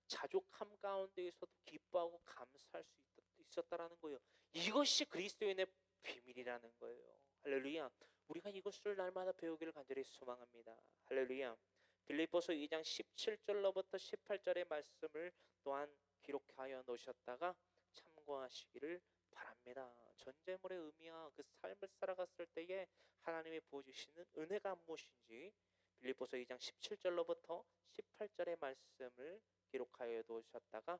자족함 가운데에서도 기뻐하고 감사할 수 있었다라는 거예요. 이것이 그리스도인의 비밀이라는 거예요. 할렐루야. 우리가 이것을 날마다 배우기를 간절히 소망합니다. 할렐루야. 빌립보서 2장 17절로부터 18절의 말씀을 또한 기록하여 놓으셨다가 참고하시기를 바랍니다. 전제물의 의미와 그 삶을 살아갔을 때에 하나님이 보여주시는 은혜가 무엇인지 빌립보서 2장 17절로부터 18절의 말씀을 기록하여 놓으셨다가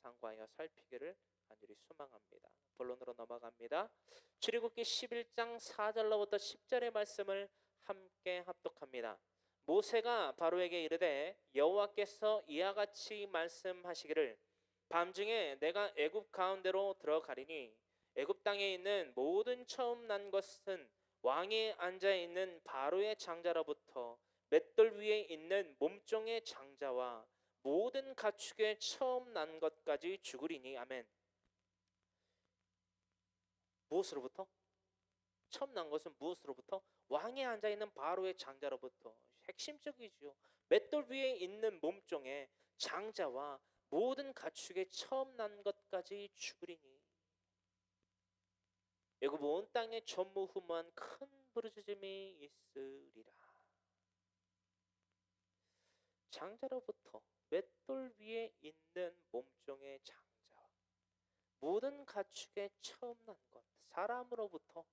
상고하여 살피기를 간절히 소망합니다. 본론으로 넘어갑니다. 출애굽기 11장 4절로부터 10절의 말씀을 함께 합독합니다. 모세가 바로에게 이르되 여호와께서 이와 같이 말씀하시기를 밤중에 내가 애굽 가운데로 들어가리니 애굽 땅에 있는 모든 처음 난 것은 왕에 앉아 있는 바로의 장자로부터 맷돌 위에 있는 몸종의 장자와 모든 가축의 처음 난 것까지 죽으리니 아멘. 무엇으로부터? 처음 난 것은 무엇으로부터? 왕에 앉아 있는 바로의 장자로부터. 핵심적이죠. 맷돌 위에 있는 몸종의 장자와 모든 가축의 처음 난 것까지 죽으리니. 애굽 온 땅에 전무후무한 큰 부르짖음이 있으리라. 장자로부터 맷돌 위에 있는 몸종의 장자, 모든 가축의 처음 난 것, 사람으로부터,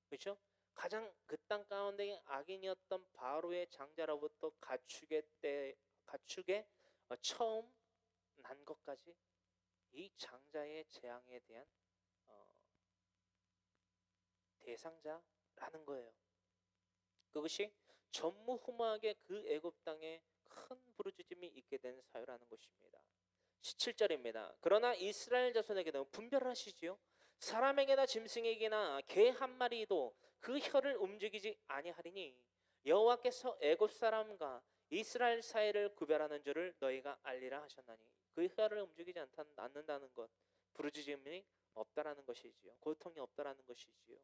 그렇죠? 가장 그 땅 가운데 악인이었던 바로의 장자로부터 가축의 처음 난 것까지 이 장자의 재앙에 대한 어, 대상자라는 거예요. 그것이 전무후무하게 그 애굽 땅에 큰 부르짖음이 있게 된 사유라는 것입니다. 17절입니다. 그러나 이스라엘 자손에게는 분별하시지요. 사람에게나 짐승에게나 개 한 마리도 그 혀를 움직이지 아니하리니 여호와께서 애굽 사람과 이스라엘 사이를 구별하는 줄을 너희가 알리라 하셨나니, 그 혀를 움직이지 않는다는 것, 부르짖음이 없다라는 것이지요. 고통이 없다라는 것이지요.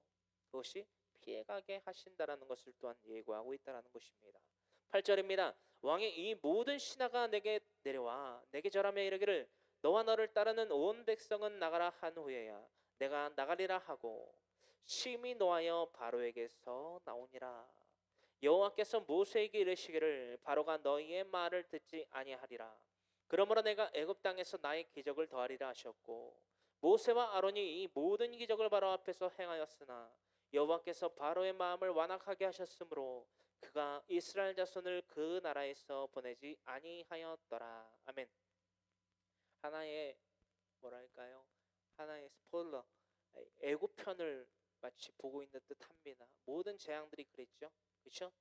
그것이 피해가게 하신다라는 것을 또한 예고하고 있다라는 것입니다. 8절입니다. 왕의 이 모든 신하가 내게 내려와 내게 절하며 이르기를 너와 너를 따르는 온 백성은 나가라 한 후에야 내가 나가리라 하고 심히 노하여 바로에게서 나오니라. 여호와께서 모세에게 이르시기를 바로가 너희의 말을 듣지 아니하리라. 그러므로 내가 애굽 땅에서 나의 기적을 더하리라 하셨고, 모세와 아론이 이 모든 기적을 바로 앞에서 행하였으나 여호와께서 바로의 마음을 완악하게 하셨으므로 그가 이스라엘 자손을 그 나라에서 보내지 아니하였더라. 아멘. 하나의 뭐랄까요? 하나의 스포일러, 애고편을 마치 보고 있는 듯합니다. 모든 재앙들이 그랬죠, 그렇죠?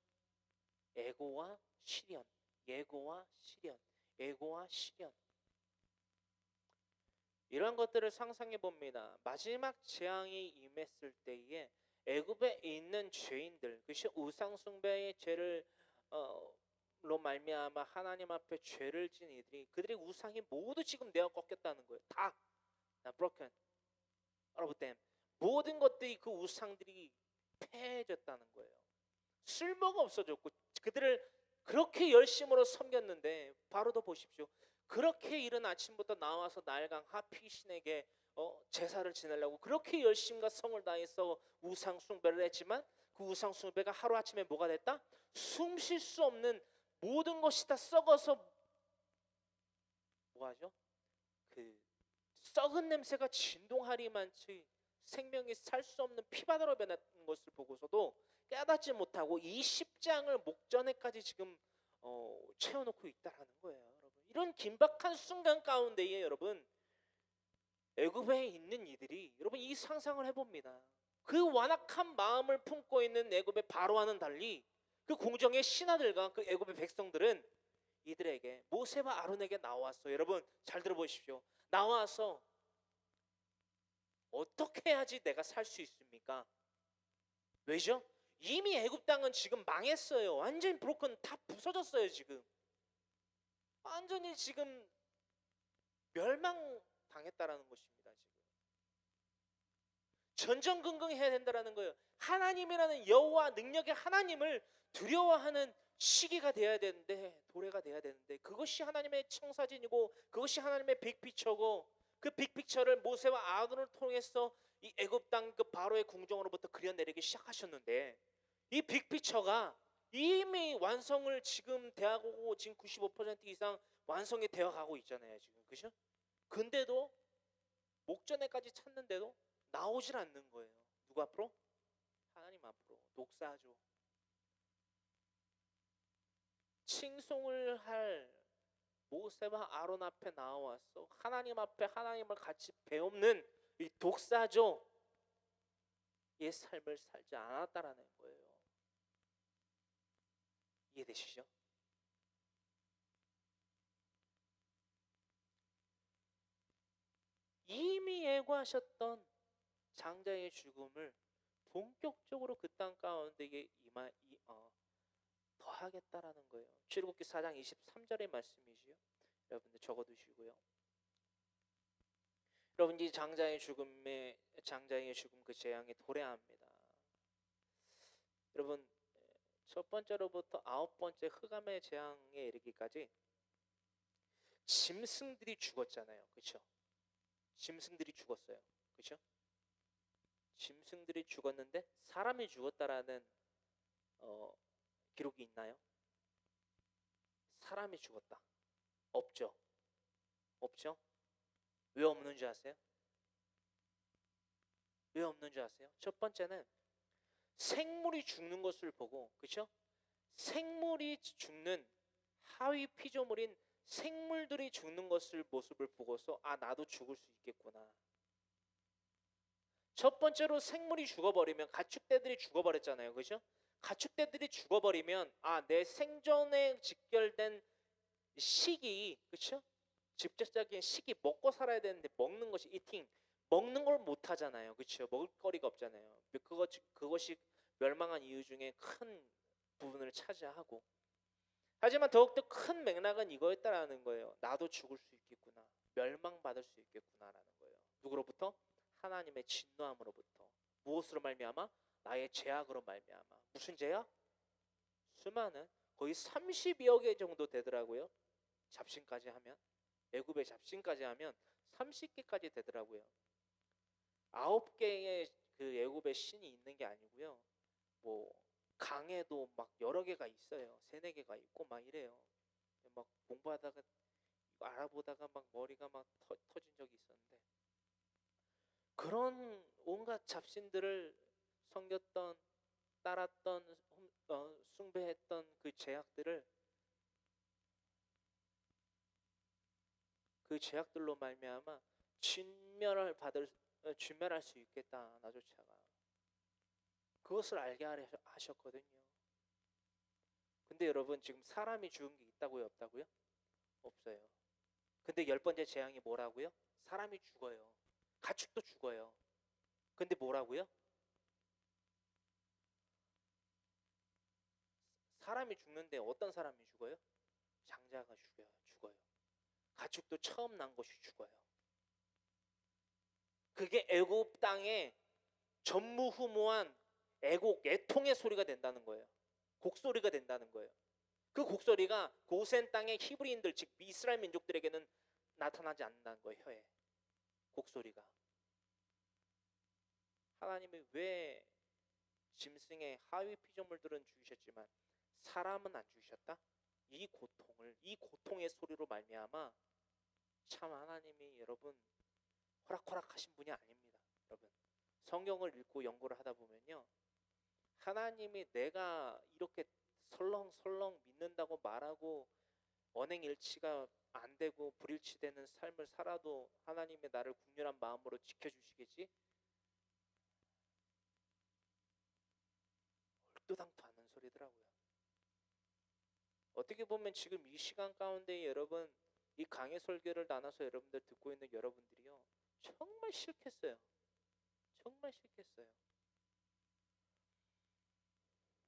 애고와 시련, 예고와 시련, 애고와 시련. 이런 것들을 상상해 봅니다. 마지막 재앙이 임했을 때에 애굽에 있는 죄인들, 그것이 우상 숭배의 죄를 로 말미암아 하나님 앞에 죄를 진 이들이, 그들의 우상이 모두 지금 내어 꺾였다는 거예요. 다 broken, all of them. 모든 것들이, 그 우상들이 패해졌다는 거예요. 쓸모가 없어졌고, 그들을 그렇게 열심으로 섬겼는데, 바로도 보십시오. 그렇게 이른 아침부터 나와서 날강 하피신에게 제사를 지내려고 그렇게 열심과 성을 다해서 우상 숭배를 했지만, 그 우상 숭배가 하루아침에 뭐가 됐다? 숨 쉴 수 없는 모든 것이 다 썩어서 뭐하죠? 그 썩은 냄새가 진동하리만치 생명이 살 수 없는 피바다로 변한 것을 보고서도 깨닫지 못하고 이 십장을 목전에까지 지금 채워놓고 있다라는 거예요, 여러분. 이런 긴박한 순간 가운데에 여러분, 애굽에 있는 이들이, 여러분 이 상상을 해봅니다. 그 완악한 마음을 품고 있는 애굽의 바로와는 달리 그 공정의 신하들과 그 애굽의 백성들은 이들에게, 모세와 아론에게 나와서, 여러분 잘 들어보십시오. 나와서 어떻게 해야지 내가 살 수 있습니까? 왜죠? 이미 애굽 땅은 지금 망했어요. 완전히 브로큰, 다 부서졌어요. 지금 완전히 지금 멸망당했다라는 것입니다. 지금 전전긍긍해야 된다라는 거예요. 하나님이라는 여호와 능력의 하나님을 두려워하는 시기가 돼야 되는데, 도래가 돼야 되는데, 그것이 하나님의 청사진이고 그것이 하나님의 빅피처고, 그 빅피처를 모세와 아론을 통해서 이 애굽 땅 그 바로의 궁정으로부터 그려내리기 시작하셨는데, 이 빅피처가 이미 완성을 지금 대하고 지금 95% 이상 완성이 되어 가고 있잖아요, 지금. 그죠? 근데도 목전에까지 찾는데도 나오질 않는 거예요. 누구 앞으로? 하나님 앞으로. 독사죠. 칭송을 할 모세와 아론 앞에 나와서 하나님 앞에 하나님을 같이 배우는 이 독사죠, 이 삶을 살지 않았다라는 거예요. 이해되시죠? 이미 예고하셨던 장자의 죽음을 본격적으로 그 땅 가운데에 더하겠다라는 거예요. 출애굽기 4장 23절의 말씀이지요. 여러분들 적어두시고요. 여러분, 이 장자의 죽음 그 재앙이 도래합니다. 여러분, 첫 번째로부터 아홉 번째 흑암의 재앙에 이르기까지 짐승들이 죽었잖아요, 그렇죠? 짐승들이 죽었어요, 그렇죠? 짐승들이 죽었는데 사람이 죽었다라는 기록이 있나요? 사람이 죽었다. 없죠. 없죠? 왜 없는 줄 아세요? 왜 없는 줄 아세요? 첫 번째는 생물이 죽는 것을 보고, 그렇죠? 생물이 죽는 하위 피조물인 생물들이 죽는 것을 모습을 보고서 아 나도 죽을 수 있겠구나. 첫 번째로 생물이 죽어버리면 가축대들이 죽어버렸잖아요, 그렇죠? 가축대들이 죽어버리면 아 내 생존에 직결된 식이, 그렇죠? 직접적인 식이 먹고 살아야 되는데 먹는 것이 이팅 먹는 걸 못 하잖아요, 그렇죠? 먹을 거리가 없잖아요. 그것이 멸망한 이유 중에 큰 부분을 차지하고 하지만 더욱더 큰 맥락은 이거였다라는 거예요. 나도 죽을 수 있겠구나. 멸망받을 수 있겠구나라는 거예요. 누구로부터? 하나님의 진노함으로부터. 무엇으로 말미암아? 나의 죄악으로 말미암아. 무슨 죄악? 수많은 거의 32억 개 정도 되더라고요. 잡신까지 하면 애굽의 잡신까지 하면 30개까지 되더라고요. 9개의 그 애굽의 신이 있는 게 아니고요. 뭐 강에도 막 여러 개가 있어요. 3-4개가 있고 막 이래요. 막 공부하다가 알아보다가 막 머리가 막 터진 적이 있었는데 그런 온갖 잡신들을 섬겼던 따랐던 숭배했던 그 죄악들로 말미암아 진멸할 수 있겠다 나조차가 그것을 알게 하셨거든요. 근데 여러분 지금 사람이 죽은 게 있다고요, 없다고요? 없어요. 근데 10번째 재앙이 뭐라고요? 사람이 죽어요. 가축도 죽어요. 근데 뭐라고요? 사람이 죽는데 어떤 사람이 죽어요? 장자가 죽어요. 가축도 처음 난 것이 죽어요. 그게 애굽 땅에 전무후무한 애통의 소리가 된다는 거예요. 곡소리가 된다는 거예요. 그 곡소리가 고센 땅의 히브리인들 즉 이스라엘 민족들에게는 나타나지 않는다는 거예요. 혀에 곡소리가. 하나님이 왜 짐승의 하위 피조물들은 죽이셨지만 사람은 안 죽이셨다? 이 고통의 소리로 말미암아 참 하나님이 여러분 호락호락하신 분이 아닙니다. 여러분 성경을 읽고 연구를 하다 보면요, 하나님이 내가 이렇게 설렁설렁 믿는다고 말하고 언행일치가 안 되고 불일치되는 삶을 살아도 하나님의 나를 국률한 마음으로 지켜주시겠지? 얼토당토 않는 소리더라고요. 어떻게 보면 지금 이 시간 가운데 여러분 이 강의 설교를 나눠서 여러분들 듣고 있는 여러분들이요 정말 싫겠어요. 정말 싫겠어요.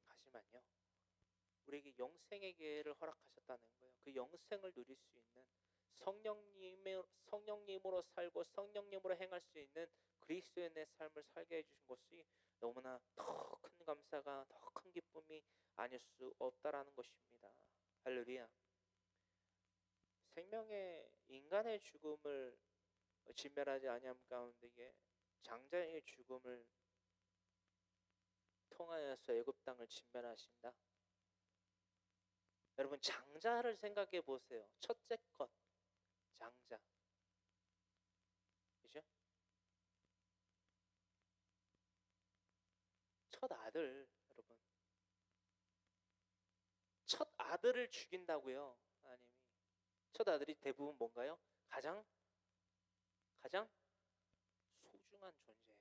하지만요 우리에게 영생의 기회를 허락하셨다는 거예요. 그 영생을 누릴 수 있는 성령님으로 살고 성령님으로 행할 수 있는 그리스도인의 삶을 살게 해주신 것이 너무나 더 큰 감사가 더 큰 기쁨이 아닐 수 없다라는 것입니다. 할렐루야. 생명의 인간의 죽음을 진멸하지 아니함 가운데에 장자의 죽음을 통하여서 애굽 땅을 진멸하신다. 여러분 장자를 생각해 보세요. 첫째 것 장자, 그죠? 첫 아들, 여러분 첫 아들을 죽인다고요. 하나님이 첫 아들이 대부분 뭔가요? 가장 소중한 존재,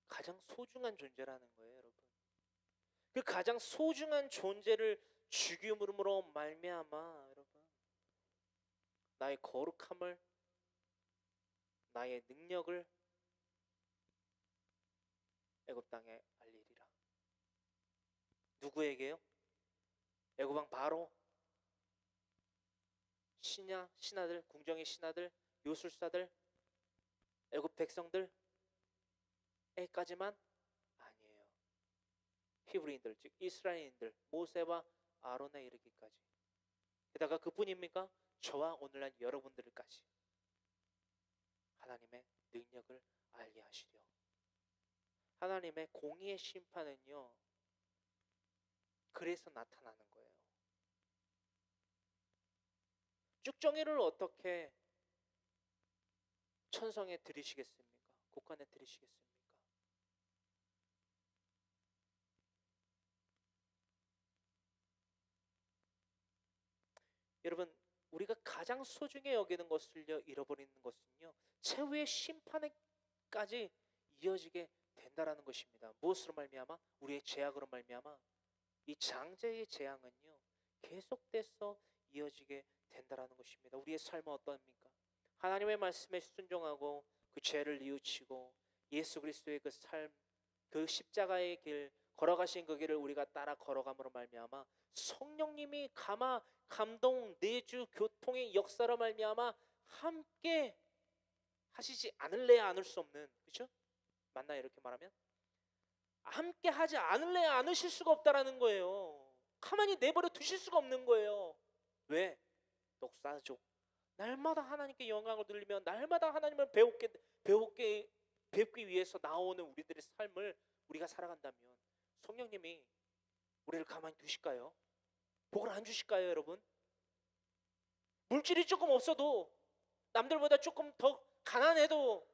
가장 소중한 존재라는 거예요, 여러분. 그 가장 소중한 존재를 죽임으로 말미암아 여러분 나의 거룩함을 나의 능력을 애굽 땅에 알리리라. 누구에게요? 애굽 왕 바로, 신하들, 궁정의 신하들, 요술사들, 애굽 백성들에까지만 아니에요. 히브리인들 즉 이스라엘인들 모세와 아론에 이르기까지. 게다가 그뿐입니까? 저와 오늘날 여러분들까지. 하나님의 능력을 알게 하시려. 하나님의 공의의 심판은요, 그래서 나타나는 거예요. 쭉정이를 어떻게 천성에 들이시겠습니까? 곳간에 들이시겠습니까? 여러분, 우리가 가장 소중히 여기는 것을 잃어버리는 것은요, 최후의 심판에까지 이어지게 된다라는 것입니다. 무엇으로 말미암아? 우리의 죄악으로 말미암아 이 장제의 재앙은요, 계속돼서 이어지게 된다라는 것입니다. 우리의 삶은 어떠합니까? 하나님의 말씀에 순종하고 그 죄를 뉘우치고 예수 그리스도의 그 삶, 그 십자가의 길 걸어가신 그 길을 우리가 따라 걸어감으로 말미암아 성령님이 감동, 내주, 교통의 역사로 말미암아 함께 하시지 않을래야 않을 수 없는, 그렇죠? 맞나요? 이렇게 말하면 함께 하지 않을래야 않으실 수가 없다라는 거예요. 가만히 내버려 두실 수가 없는 거예요. 왜? 독사족. 날마다 하나님께 영광을 돌리며 날마다 하나님을 배우기 위해서 나오는 우리들의 삶을 우리가 살아간다면 성령님이 우리를 가만히 두실까요? 복을 안 주실까요, 여러분? 물질이 조금 없어도, 남들보다 조금 더 가난해도,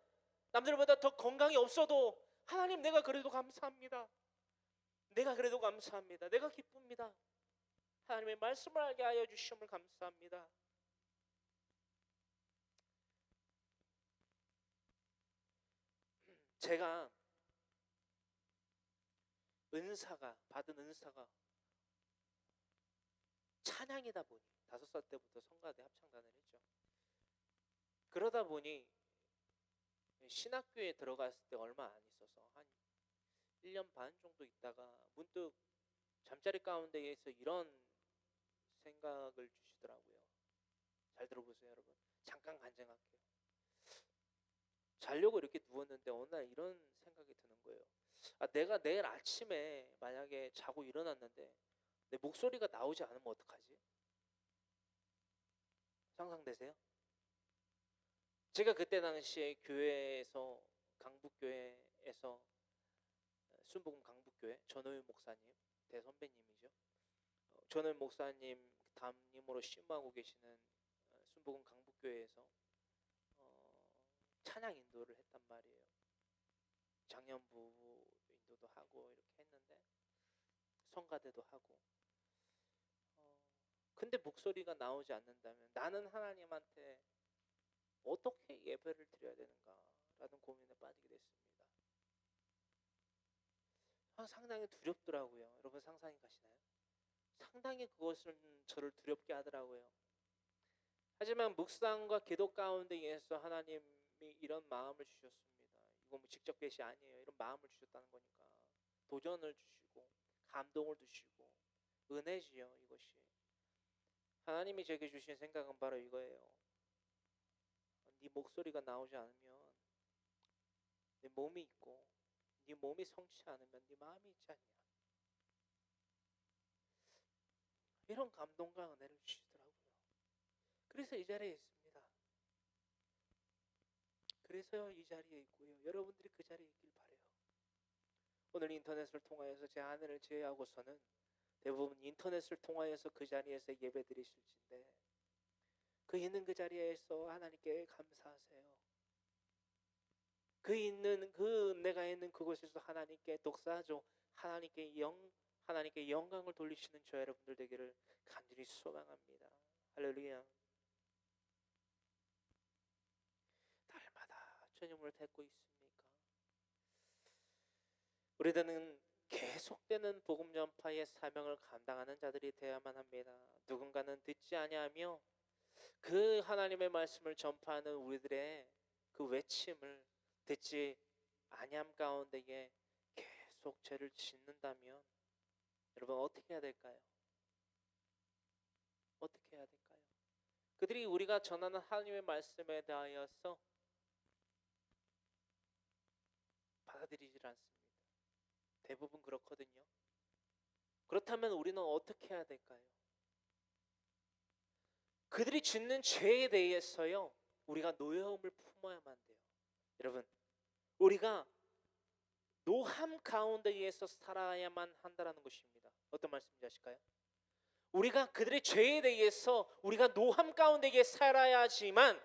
남들보다 더 건강이 없어도 하나님, 내가 그래도 감사합니다. 내가 그래도 감사합니다. 내가 기쁩니다. 하나님의 말씀을 알게 하여 주심을 감사합니다. 제가 받은 은사가 찬양이다 보니 5살 때부터 성가대 합창단을 했죠. 그러다 보니 신학교에 들어갔을 때 얼마 안 있어서 한 1년 반 정도 있다가 문득 잠자리 가운데에서 이런 생각을 주시더라고요. 잘 들어보세요, 여러분. 잠깐 간증할게요. 자려고 이렇게 누웠는데 어느 날 이런 생각이 드는 거예요. 내가 내일 아침에 만약에 자고 일어났는데 내 목소리가 나오지 않으면 어떡하지? 상상되세요? 제가 그때 당시에 교회에서, 강북교회에서, 순복음 강북교회 전호윤 목사님, 대선배님이죠. 전호윤 목사님 담임으로 심무하고 계시는 순복음 강북교회에서 찬양 인도를 했단 말이에요. 장년부 인도도 하고 이렇게 했는데 성가대도 하고, 근데 목소리가 나오지 않는다면 나는 하나님한테 어떻게 예배를 드려야 되는가라는 고민에 빠지게 됐습니다. 상당히 두렵더라고요. 여러분 상상이 가시나요? 상당히 그것은 저를 두렵게 하더라고요. 하지만 묵상과 기도 가운데에서 하나님이 이런 마음을 주셨습니다. 이건 뭐 직접 계시 아니에요. 이런 마음을 주셨다는 거니까 도전을 주시고 감동을 주시고 은혜지요. 이것이 하나님이 제게 주신 생각은 바로 이거예요. 네 목소리가 나오지 않으면 네 몸이 있고, 네 몸이 성취지 않으면 네 마음이 있지 않냐. 이런 감동과 은혜를 주시더라고요. 그래서 이 자리에 있습니다. 그래서 이 자리에 있고요. 여러분들이 그 자리에 있길 바래요. 오늘 인터넷을 통하여서 제 아내를 제외하고서는 대부분 인터넷을 통하여서 그 자리에서 예배 드리실진데, 그 있는 그 자리에서 하나님께 감사하세요. 그 은혜가 있는 그곳에서 하나님께 독사하죠. 하나님께 영광을 돌리시는 저 여러분들 되기를 간절히 소망합니다. 할렐루야. 날마다 주님을 뵙고 있습니까? 우리들은 계속되는 복음 전파의 사명을 감당하는 자들이 되어야만 합니다. 누군가는 듣지 아니하며 그 하나님의 말씀을 전파하는 우리들의 그 외침을 듣지 아니함 가운데에 계속 죄를 짓는다면 여러분 어떻게 해야 될까요? 어떻게 해야 될까요? 그들이 우리가 전하는 하나님의 말씀에 대하여서 받아들이질 않습니다. 대부분 그렇거든요. 그렇다면 우리는 어떻게 해야 될까요? 그들이 짓는 죄에 대해서요, 우리가 노여움을 품어야만 돼요. 여러분, 우리가 노함 가운데에서 살아야만 한다는 것입니다. 어떤 말씀인지 아실까요? 우리가 그들의 죄에 대해서 우리가 노함 가운데에 살아야지만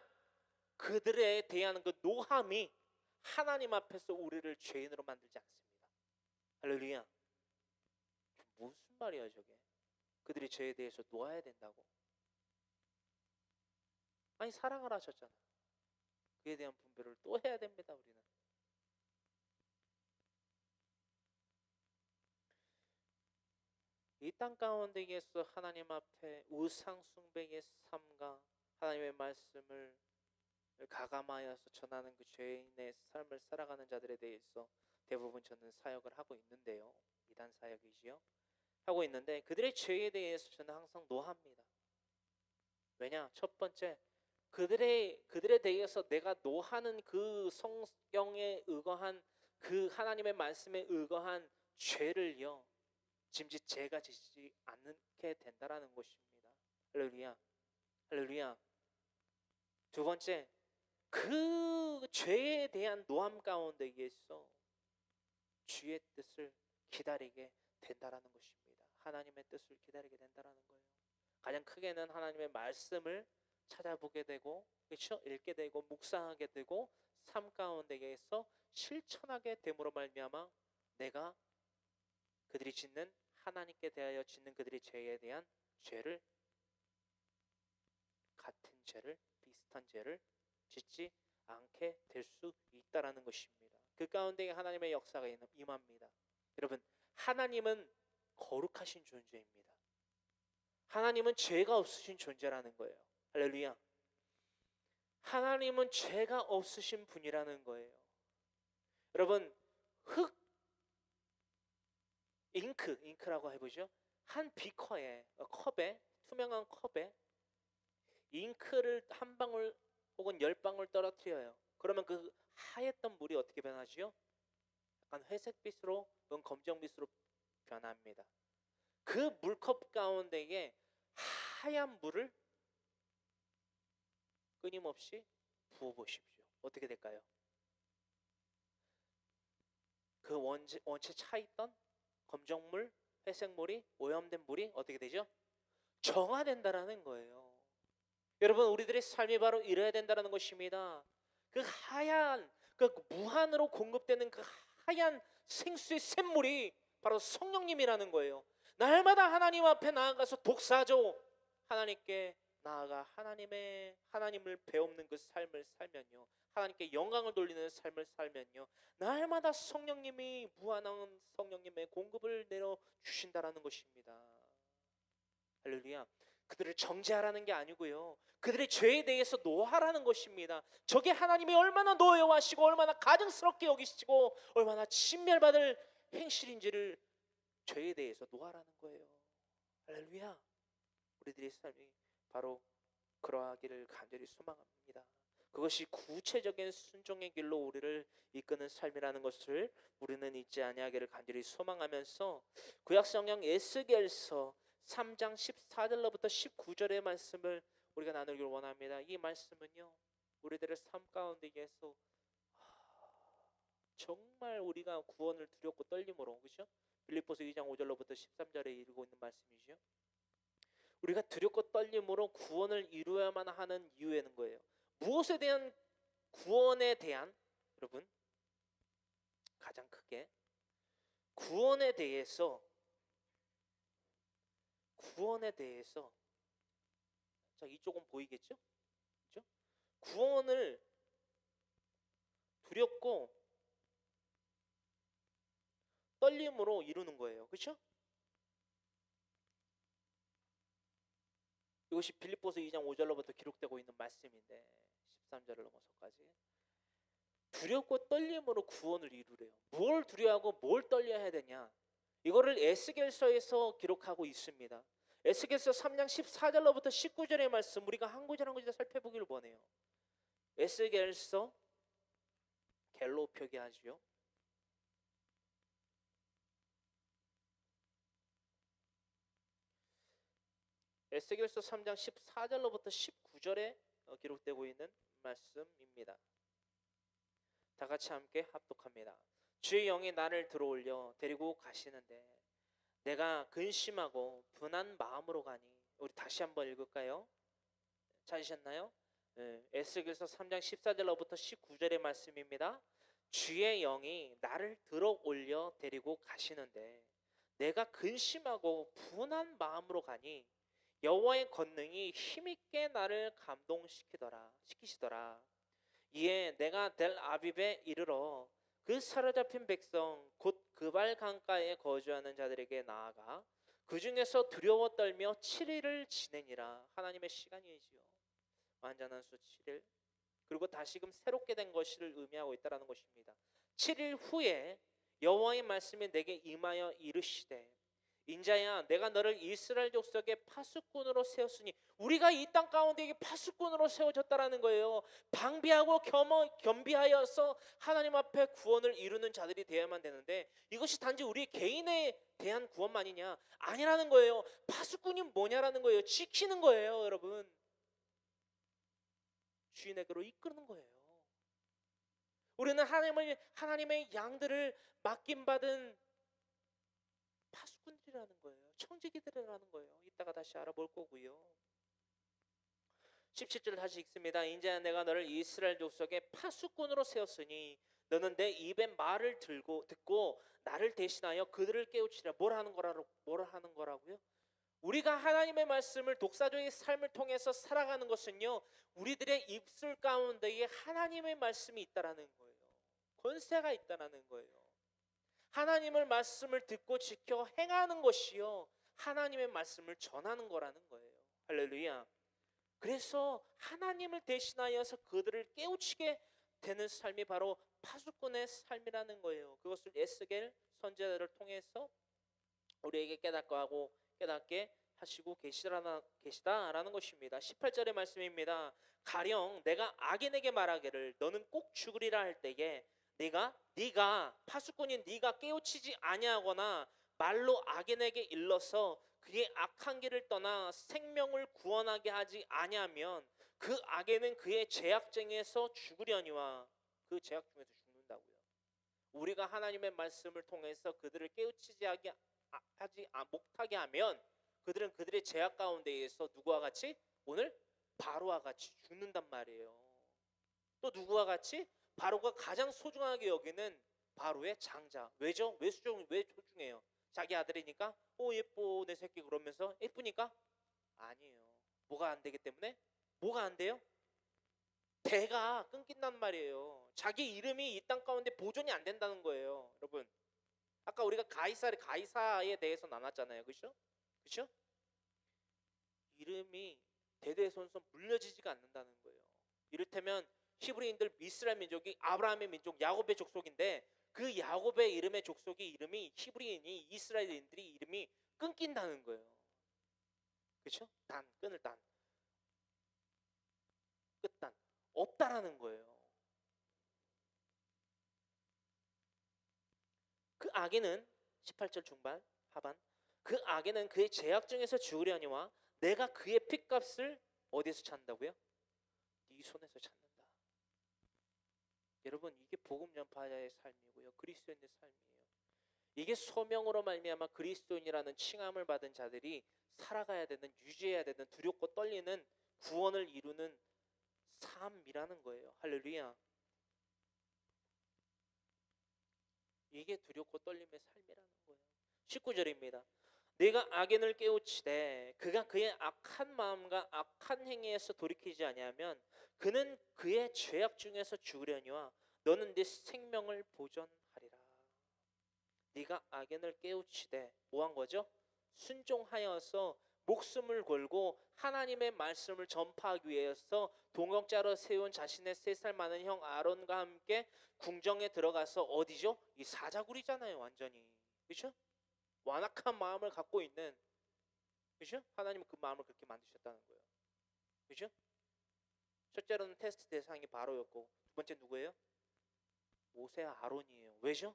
그들에 대한 그 노함이 하나님 앞에서 우리를 죄인으로 만들지 않습니다. 할렐루야. 무슨 말이야 저게? 그들이 죄에 대해서 놓아야 된다고? 아니 사랑을 하셨잖아. 그에 대한 분별을 또 해야 됩니다. 우리는. 이 땅 가운데에서 하나님 앞에 우상 숭배의 삶과 하나님의 말씀을 가감하여서 전하는 그 죄인의 삶을 살아가는 자들에 대해서 대부분 저는 사역을 하고 있는데요. 이단 사역이지요. 하고 있는데 그들의 죄에 대해서 저는 항상 노합니다. 왜냐? 첫 번째, 그들에 대해서 내가 노하는 그 성경에 의거한 그 하나님의 말씀에 의거한 죄를요, 짐짓 제가 지지 않게 된다라는 것입니다. 할렐루야. 할렐루야. 두 번째, 그 죄에 대한 노함 가운데에서 주의 뜻을 기다리게 된다라는 것입니다. 하나님의 뜻을 기다리게 된다라는 거예요. 가장 크게는 하나님의 말씀을 찾아보게 되고, 그렇죠? 읽게 되고 묵상하게 되고 삶 가운데에서 실천하게 됨으로 말미암아 내가 그들이 짓는 하나님께 대하여 짓는 그들의 죄에 대한 죄를 같은 죄를 비슷한 죄를 짓지 않게 될 수 있다라는 것입니다. 그 가운데 하나님의 역사가 임합니다. 여러분, 하나님은 거룩하신 존재입니다. 하나님은 죄가 없으신 존재라는 거예요. 할렐루야. 하나님은 죄가 없으신 분이라는 거예요. 여러분, 잉크라고 해보죠. 한 비커에, 컵에, 투명한 컵에 잉크를 한 방울 혹은 10방울 떨어뜨려요. 그러면 그 하였던 물이 어떻게 변하지요? 약간 회색빛으로 혹은 검정빛으로 변합니다. 그 물컵 가운데에 하얀 물을 끊임없이 부어보십시오. 어떻게 될까요? 그 원체 차있던 검정물, 회색물이 오염된 물이 어떻게 되죠? 정화된다라는 거예요. 여러분, 우리들의 삶이 바로 이래야 된다는 것입니다. 그 하얀, 그 무한으로 공급되는 그 하얀 생수의 샘물이 바로 성령님이라는 거예요. 날마다 하나님 앞에 나아가서 독사죠. 하나님께 나아가 하나님을 배우는 그 삶을 살면요, 하나님께 영광을 돌리는 삶을 살면요, 날마다 성령님이 무한한 성령님의 공급을 내려 주신다라는 것입니다. 할렐루야. 그들을 정죄하라는 게 아니고요, 그들의 죄에 대해서 노하라는 것입니다. 저게 하나님이 얼마나 노여워하시고 얼마나 가증스럽게 여기시고 얼마나 진멸받을 행실인지를 죄에 대해서 노하라는 거예요. 할렐루야. 우리들의 삶이 바로 그러하기를 간절히 소망합니다. 그것이 구체적인 순종의 길로 우리를 이끄는 삶이라는 것을 우리는 잊지 아니하기를 간절히 소망하면서 구약성경 에스겔서 3장 14절로부터 19절의 말씀을 우리가 나누기를 원합니다. 이 말씀은요, 우리들의 삶 가운데에서 정말 우리가 구원을 두렵고 떨림으로, 그렇죠? 빌립보서 2장 5절로부터 13절에 읽고 있는 말씀이죠. 우리가 두렵고 떨림으로 구원을 이루어야만 하는 이유에는 거예요. 무엇에 대한 구원에 대한, 여러분, 가장 크게 구원에 대해서 자, 이쪽은 보이겠죠? 그렇죠? 구원을 두렵고 떨림으로 이루는 거예요. 그렇죠? 이것이 빌립보서 2장 5절로부터 기록되고 있는 말씀인데 13절을 넘어서까지 두렵고 떨림으로 구원을 이루래요. 뭘 두려워하고 뭘 떨려야 되냐? 이거를 에스겔서에서 기록하고 있습니다. 에스겔서 3장 14절로부터 19절의 말씀, 우리가 한 구절 한 구절 살펴보기를 원해요. 에스겔서, 겔로 표기하지요. 에스겔서 3장 14절로부터 19절에 기록되고 있는 말씀입니다. 다 같이 함께 합독합니다. 주의 영이 나를 들어올려 데리고 가시는데 내가 근심하고 분한 마음으로 가니. 우리 다시 한번 읽을까요? 찾으셨나요? 네, 에스겔서 3장 14절로부터 19절의 말씀입니다. 주의 영이 나를 들어올려 데리고 가시는데 내가 근심하고 분한 마음으로 가니 여호와의 권능이 힘있게 나를 시키시더라. 이에 내가 델 아비브에 이르러 그 사로잡힌 백성 곧 그발 강가에 거주하는 자들에게 나아가 그 중에서 두려워 떨며 7일을 지내니라. 하나님의 시간이지요. 완전한 수 7일. 그리고 다시금 새롭게 된 것을 의미하고 있다는 것입니다. 7일 후에 여호와의 말씀이 내게 임하여 이르시되 인자야 내가 너를 이스라엘 족속의 파수꾼으로 세웠으니. 우리가 이 땅 가운데 파수꾼으로 세워졌다라는 거예요. 방비하고 겸비하여서 하나님 앞에 구원을 이루는 자들이 되어야만 되는데 이것이 단지 우리 개인에 대한 구원만이냐? 아니라는 거예요. 파수꾼이 뭐냐라는 거예요. 지키는 거예요, 여러분. 주인에게로 이끄는 거예요. 우리는 하나님의 양들을 맡김받은 파수꾼들이라는 거예요. 청지기들이라는 거예요. 이따가 다시 알아볼 거고요. 17절 다시 읽습니다. 이제 내가 너를 이스라엘 족속의 파수꾼으로 세웠으니 너는 내 입의 말을 듣고 나를 대신하여 그들을 깨우치라. 뭘 하는 거라고요? 우리가 하나님의 말씀을 독사적인 삶을 통해서 살아가는 것은요, 우리들의 입술 가운데에 하나님의 말씀이 있다라는 거예요. 권세가 있다라는 거예요. 하나님의 말씀을 듣고 지켜 행하는 것이요, 하나님의 말씀을 전하는 거라는 거예요. 할렐루야. 그래서 하나님을 대신하여서 그들을 깨우치게 되는 삶이 바로 파수꾼의 삶이라는 거예요. 그것을 에스겔 선지자를 통해서 우리에게 깨닫게 하시고 계시다라는 것입니다. 18절의 말씀입니다. 가령 내가 악인에게 말하기를 너는 꼭 죽으리라 할 때에 네가 파수꾼인 네가 깨우치지 아니하거나 말로 악인에게 일러서 그의 악한 길을 떠나 생명을 구원하게 하지 아니하면 그 악인은 그의 죄악 중에서 죽으려니와. 그 죄악 중에서 죽는다고요. 우리가 하나님의 말씀을 통해서 그들을 깨우치지 못하게 하면 그들은 그들의 죄악 가운데에서 누구와 같이? 오늘 바로와 같이 죽는단 말이에요. 또 누구와 같이? 바로가 가장 소중하게 여기는 바로의 장자. 왜죠? 왜 소중해요? 자기 아들이니까 예뻐 내 새끼 그러면서 예쁘니까? 아니에요. 뭐가 안 되기 때문에? 뭐가 안 돼요? 대가 끊긴단 말이에요. 자기 이름이 이 땅 가운데 보존이 안 된다는 거예요. 여러분, 아까 우리가 가이사에 대해서 나눴잖아요. 그렇죠? 그렇죠? 이름이 대대손손 물려지지가 않는다는 거예요. 이를테면 히브리인들 이스라엘 민족이 아브라함의 민족 야곱의 족속인데 그 야곱의 이름의 족속이 이름이 히브리인이 이스라엘인들이 이름이 끊긴다는 거예요. 그렇죠? 끊을 단 끝단 없다라는 거예요. 그 악인은 18절 중반 하반 그 악인은 그의 죄악 중에서 죽으려니와 내가 그의 핏값을 어디서 찾는다고요? 네 손에서 찾는다. 여러분, 이게 복음 전파자의 삶이고요, 그리스도인의 삶이에요. 이게 소명으로 말미암아 그리스도인이라는 칭함을 받은 자들이 살아가야 되는, 유지해야 되는, 두렵고 떨리는 구원을 이루는 삶이라는 거예요. 할렐루야. 이게 두렵고 떨림의 삶이라는 거예요. 19절입니다. 내가 악인을 깨우치되 그가 그의 악한 마음과 악한 행위에서 돌이키지 아니하면 그는 그의 죄악 중에서 죽으려니와 너는 네 생명을 보존하리라. 네가 악인을 깨우치되 뭐한 거죠? 순종하여서 목숨을 걸고 하나님의 말씀을 전파하기 위해서 동역자로 세운 자신의 3살 많은 형 아론과 함께 궁정에 들어가서 어디죠? 이 사자굴이잖아요. 완전히. 그렇죠? 완악한 마음을 갖고 있는, 그렇죠? 하나님은 그 마음을 그렇게 만드셨다는 거예요. 그렇죠? 첫째로는 테스트 대상이 바로였고 두 번째 누구예요? 모세와 아론이에요. 왜죠?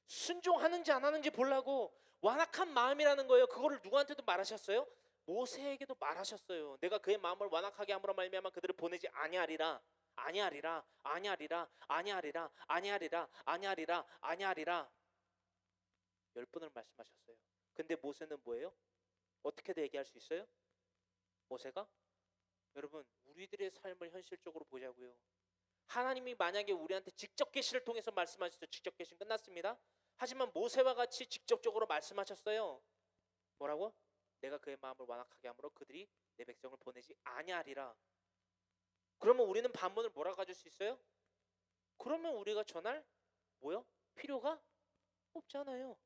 순종하는지 안 하는지 보려고 완악한 마음이라는 거예요. 그거를 누구한테도 말하셨어요? 모세에게도 말하셨어요. 내가 그의 마음을 완악하게 함으로 말미암아 그들을 보내지 아니하리라. 아니하리라, 아니하리라, 아니하리라, 아니하리라, 아니하리라, 아니하리라 10번을 말씀하셨어요. 근데 모세는 뭐예요? 어떻게 얘기할 수 있어요? 모세가? 여러분, 우리들의 삶을 현실적으로 보자고요. 하나님이 만약에 우리한테 직접 계시를 통해서 말씀하셨어요. 직접 계시는 끝났습니다. 하지만 모세와 같이 직접적으로 말씀하셨어요. 뭐라고? 내가 그의 마음을 완악하게 함으로 그들이 내 백성을 보내지 아니하리라. 그러면 우리는 반문을 뭐라고 가질 수 있어요? 그러면 우리가 전할 뭐요? 필요가 없잖아요.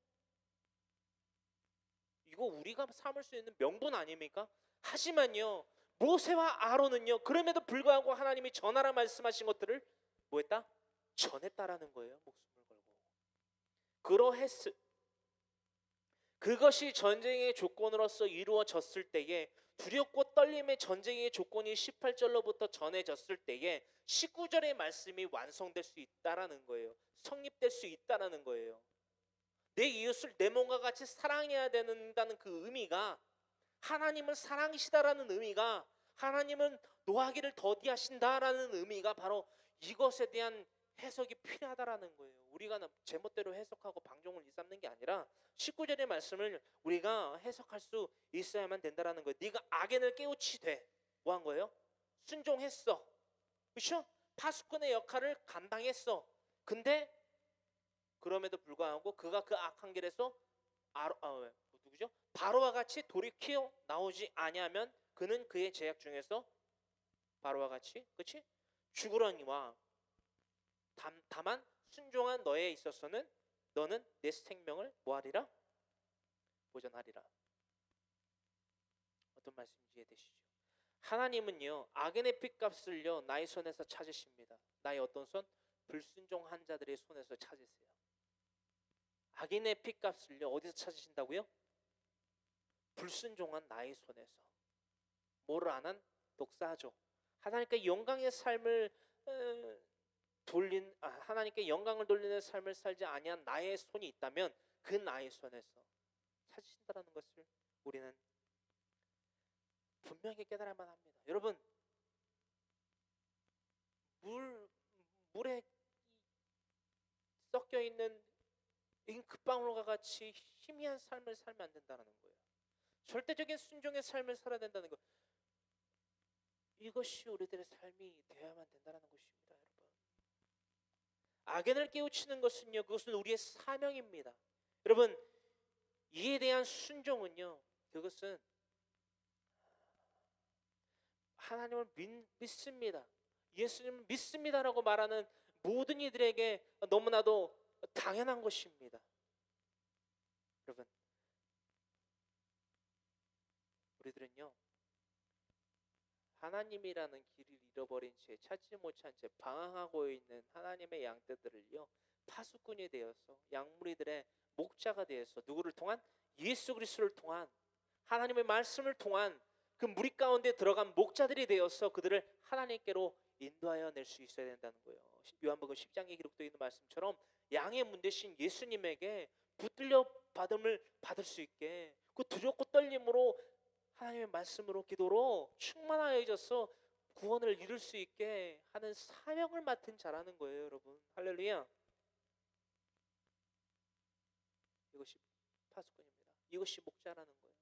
이거 우리가 삼을 수 있는 명분 아닙니까? 하지만요, 모세와 아론은요, 그럼에도 불구하고 하나님이 전하라 말씀하신 것들을 뭐했다? 전했다라는 거예요. 목숨을 걸고. 그러했을 그것이 전쟁의 조건으로서 이루어졌을 때에, 두렵고 떨림의 전쟁의 조건이 18절로부터 전해졌을 때에 19절의 말씀이 완성될 수 있다라는 거예요. 성립될 수 있다라는 거예요. 내 이웃을 내 몸과 같이 사랑해야 된다는 그 의미가, 하나님을 사랑이시다라는 의미가, 하나님은 노하기를 더디하신다라는 의미가 바로 이것에 대한 해석이 필요하다라는 거예요. 우리가 제멋대로 해석하고 방종을 일삼는 게 아니라 19절의 말씀을 우리가 해석할 수 있어야만 된다라는 거예요. 네가 악인을 깨우치되 뭐 한 거예요? 순종했어. 그렇죠? 파수꾼의 역할을 감당했어. 근데 그럼에도 불구하고 그가 그 악한 길에서 누구죠? 바로와 같이 돌이켜 나오지 아니하면 그는 그의 제약 중에서 바로와 같이, 그렇지? 죽으려니와 다만 순종한 너에 있어서는 너는 내 생명을 뭐하리라? 보존하리라. 어떤 말씀인지 이해되시죠? 하나님은요, 악인의 핏값을요 나의 손에서 찾으십니다. 나의 어떤 손? 불순종한 자들의 손에서 찾으세요. 악인의 핏값을요 어디서 찾으신다고요? 불순종한 나의 손에서. 뭐를 안 한? 독사하죠. 하나님께 영광의 삶을 하나님께 영광을 돌리는 삶을 살지 아니한 나의 손이 있다면 그 나의 손에서 찾으신다라는 것을 우리는 분명히 깨달아야만 합니다. 여러분, 물에 섞여 있는 잉크방울과 같이 희미한 삶을 살면 안 된다는 거예요. 절대적인 순종의 삶을 살아야 된다는 것. 이것이 우리들의 삶이 되어야만 된다는 것입니다. 여러분, 악인을 깨우치는 것은요, 그것은 우리의 사명입니다. 여러분, 이에 대한 순종은요, 그것은 하나님을 믿습니다, 예수님을 믿습니다라고 말하는 모든 이들에게 너무나도 당연한 것입니다. 여러분, 우리들은요, 하나님이라는 길을 잃어버린 채, 찾지 못한 채 방황하고 있는 하나님의 양떼들을요, 파수꾼이 되어서 양무리들의 목자가 되어서 누구를 통한? 예수 그리스도를 통한, 하나님의 말씀을 통한 그 무리 가운데 들어간 목자들이 되어서 그들을 하나님께로 인도하여 낼 수 있어야 된다는 거예요. 요한복음 10장에 기록되어 있는 말씀처럼 양의 문 대신 예수님에게 붙들려 받음을 받을 수 있게, 그 두렵고 떨림으로 하나님의 말씀으로 기도로 충만하여져서 구원을 이룰 수 있게 하는 사명을 맡은 자라는 거예요. 여러분, 할렐루야. 이것이 파수꾼입니다. 이것이 목자라는 거예요.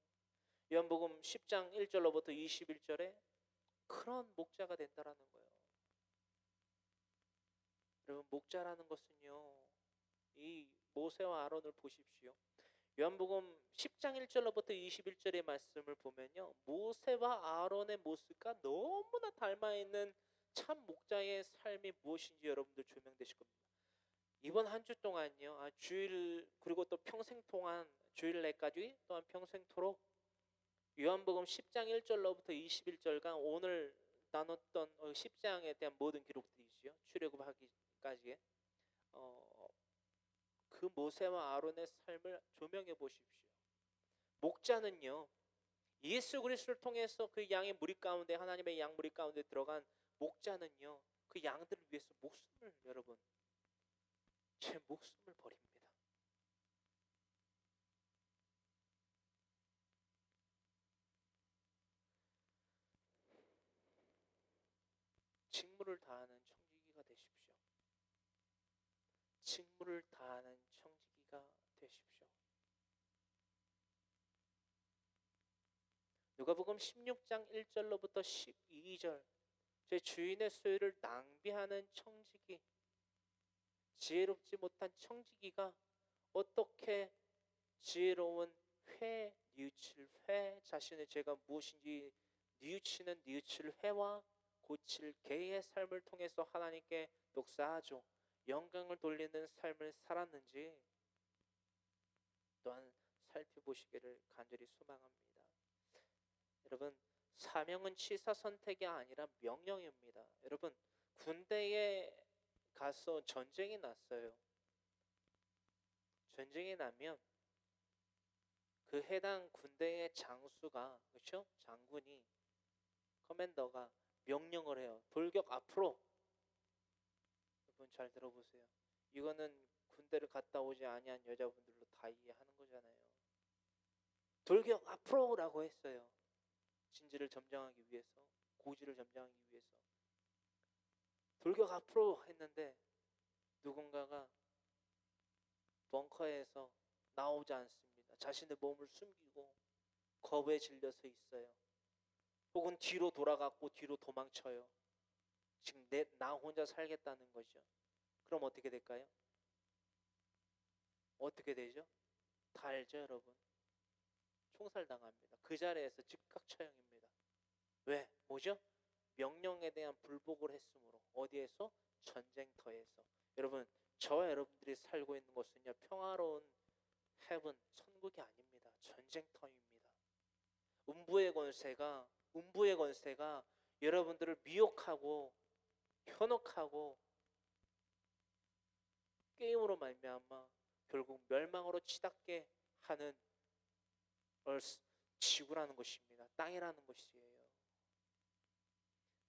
요한복음 10장 1절로부터 21절에 그런 목자가 된다라는 거예요. 여러분, 목자라는 것은요, 이 모세와 아론을 보십시오. 요한복음 10장 1절로부터 21절의 말씀을 보면요, 모세와 아론의 모습과 너무나 닮아있는 참 목자의 삶이 무엇인지 여러분들 조명되실 겁니다. 이번 한 주 동안요, 주일 그리고 또 평생 동안, 주일 내까지 또한 평생토록 요한복음 10장 1절로부터 21절과 오늘 나눴던 10장에 대한 모든 기록들이지요, 출애굽하기까지의 그 모세와 아론의 삶을 조명해 보십시오. 목자는요, 예수 그리스도를 통해서 그 양의 무리 가운데, 하나님의 양 무리 가운데 들어간 목자는요, 그 양들을 위해서 목숨을, 여러분, 제 목숨을 버립니다. 직무를 다하는 청지기가 되십시오. 직무를 다하는 청지기가 되십시오. 누가복음 16장 1절로부터 12절, 제 주인의 소유를 낭비하는 청지기, 지혜롭지 못한 청지기가 어떻게 지혜로운 뉘우칠 회, 자신의 죄가 무엇인지 뉘우칠 회와 고칠 개의 삶을 통해서 하나님께 독사하죠. 영광을 돌리는 삶을 살았는지 또한 살펴보시기를 간절히 소망합니다. 여러분, 사명은 취사 선택이 아니라 명령입니다. 여러분, 군대에 가서 전쟁이 났어요. 전쟁이 나면 그 해당 군대의 장수가, 그렇죠? 장군이, 커맨더가 명령을 해요. 돌격 앞으로. 여러분 잘 들어보세요. 이거는 군대를 갔다 오지 아니한 여자분들도 다 이해하는 거잖아요. 돌격 앞으로라고 했어요. 진지를 점령하기 위해서, 고지를 점령하기 위해서. 돌격 앞으로 했는데 누군가가 벙커에서 나오지 않습니다. 자신의 몸을 숨기고 겁에 질려서 있어요. 혹은 뒤로 돌아갔고 뒤로 도망쳐요. 지금 나 혼자 살겠다는 거죠. 그럼 어떻게 될까요? 어떻게 되죠? 다 알죠, 여러분? 총살당합니다. 그 자리에서 즉각 처형입니다. 왜? 뭐죠? 명령에 대한 불복을 했으므로. 어디에서? 전쟁터에서. 여러분, 저와 여러분들이 살고 있는 곳은요, 평화로운 헤븐, 천국이 아닙니다. 전쟁터입니다. 음부의 권세가 여러분들을 미혹하고 현혹하고 게임으로 말미암아 결국 멸망으로 치닫게 하는 지구라는 것입니다. 땅이라는 것이에요.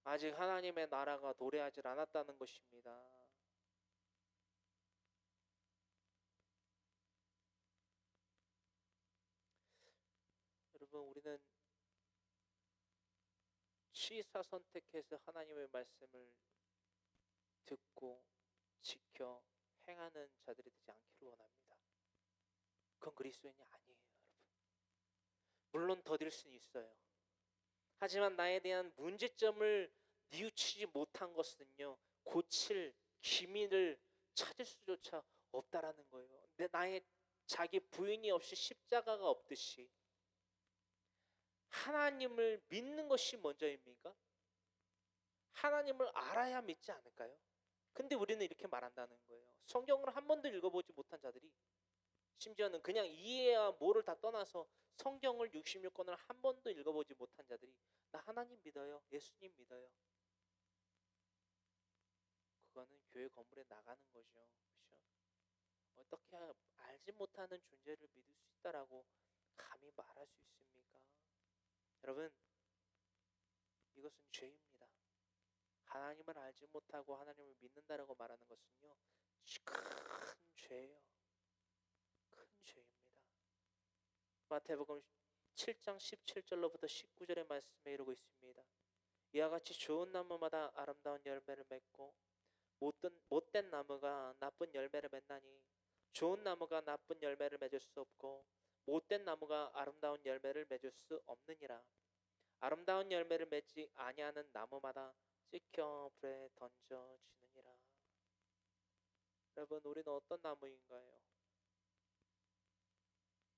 아직 하나님의 나라가 도래하지 않았다는 것입니다. 여러분, 우리는 취사 선택해서 하나님의 말씀을 듣고 지켜 행하는 자들이 되지 않기를 원합니다. 그건 그리스도인이 아니에요, 여러분. 물론 더딜 수는 있어요. 하지만 나에 대한 문제점을 뉘우치지 못한 것은요, 고칠 기미를 찾을 수조차 없다라는 거예요. 나의 자기 부인이 없이 십자가가 없듯이 하나님을 믿는 것이 먼저입니까? 하나님을 알아야 믿지 않을까요? 근데 우리는 이렇게 말한다는 거예요. 성경을 한 번도 읽어보지 못한 자들이, 심지어는 그냥 이해와 뭐를 다 떠나서 성경을 66권을 한 번도 읽어보지 못한 자들이 나 하나님 믿어요, 예수님 믿어요. 그거는 교회 건물에 나가는 거죠. 그렇죠? 어떻게 알지 못하는 존재를 믿을 수 있다라고 감히 말할 수 있습니까? 여러분, 이것은 죄입니다. 하나님을 알지 못하고 하나님을 믿는다라고 말하는 것은요, 큰 죄예요. 큰 죄입니다. 마태복음 7장 17절로부터 19절의 말씀에 이르고 있습니다. 이와 같이 좋은 나무마다 아름다운 열매를 맺고 못된 나무가 나쁜 열매를 맺나니 좋은 나무가 나쁜 열매를 맺을 수 없고 못된 나무가 아름다운 열매를 맺을 수 없느니라. 아름다운 열매를 맺지 아니하는 나무마다 찍혀 불에 던져지느니라. 여러분, 우리는 어떤 나무인가요?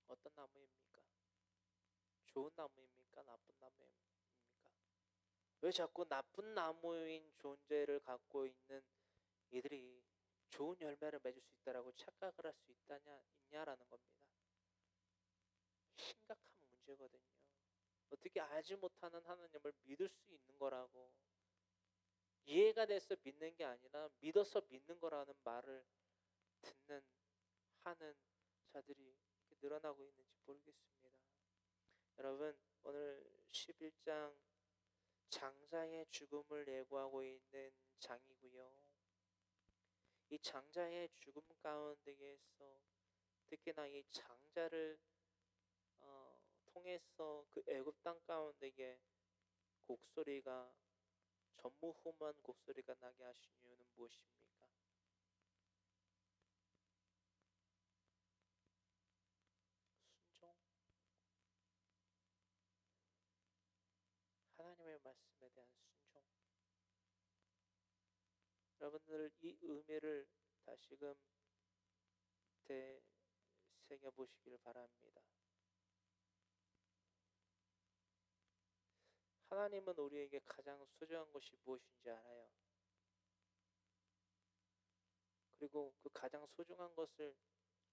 어떤 나무입니까? 좋은 나무입니까? 나쁜 나무입니까? 왜 자꾸 나쁜 나무인 존재를 갖고 있는 이들이 좋은 열매를 맺을 수 있다라고 착각을 할 수 있냐라는 겁니다. 심각한 문제거든요. 어떻게 알지 못하는 하나님을 믿을 수 있는 거라고, 이해가 돼서 믿는 게 아니라 믿어서 믿는 거라는 말을 듣는 하는 자들이 늘어나고 있는지 모르겠습니다. 여러분, 오늘 11장 장자의 죽음을 예고하고 있는 장이고요. 이 장자의 죽음 가운데에서 특히나 이 장자를 통해서 그 애굽 땅 가운데에 곡소리가 전무후무한 곡소리가 나게 하신 이유는 무엇입니까? 순종. 하나님의 말씀에 대한 순종. 여러분들 이 의미를 다시금 되새겨 보시길 바랍니다. 하나님은 우리에게 가장 소중한 것이 무엇인지 알아요. 그리고 그 가장 소중한 것을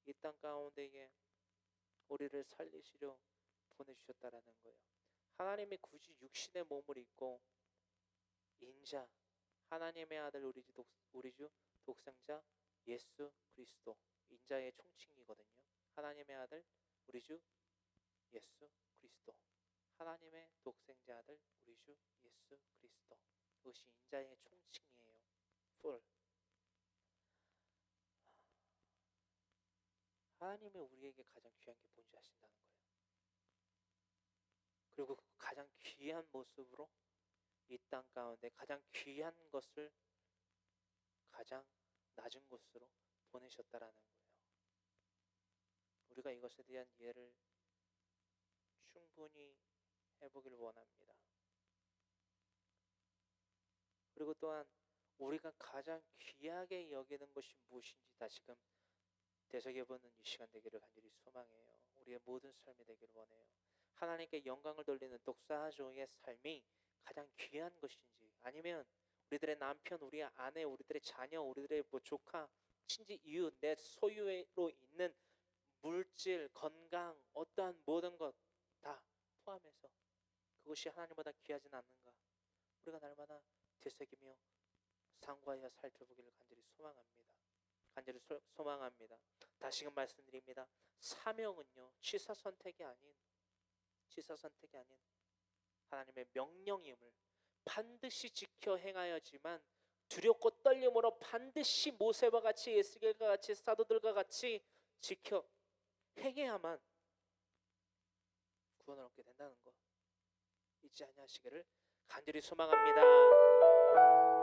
이 땅 가운데에 우리를 살리시려 보내주셨다라는 거예요. 하나님이 굳이 육신의 몸을 입고 인자, 하나님의 아들 우리 주 독생자 예수 그리스도, 인자의 총칭이거든요. 하나님의 아들 우리 주 예수 그리스도, 하나님의 독생자 아들 우리 주 예수 그리스도. 그것이 인자의 총칭이에요. full. 하나님이 우리에게 가장 귀한 게 뭔지 아신다는 거예요. 그리고 가장 귀한 모습으로 이 땅 가운데 가장 귀한 것을 가장 낮은 곳으로 보내셨다라는 거예요. 우리가 이것에 대한 이해를 충분히 해보길 원합니다. 그리고 또한 우리가 가장 귀하게 여기는 것이 무엇인지 다시금 되새겨보는 이 시간 되기를 간절히 소망해요. 우리의 모든 삶이 되기를 원해요. 하나님께 영광을 돌리는 독사조의 삶이 가장 귀한 것인지, 아니면 우리들의 남편, 우리의 아내, 우리들의 자녀, 우리들의 조카, 친지, 이웃, 내 소유로 있는 물질, 건강, 어떠한 모든 것 다 포함해서 그것이 하나님보다 귀하진 않는가? 우리가 날마다 되새기며 상고하여 살펴보기를 간절히 소망합니다. 간절히 소망합니다. 다시금 말씀드립니다. 사명은요, 취사 선택이 아닌 하나님의 명령임을 반드시 지켜 행하여지만 두렵고 떨림으로 반드시 모세와 같이 에스겔과 같이 사도들과 같이 지켜 행해야만 구원을 얻게 된다는 것 잊지 아니하시기를 간절히 소망합니다.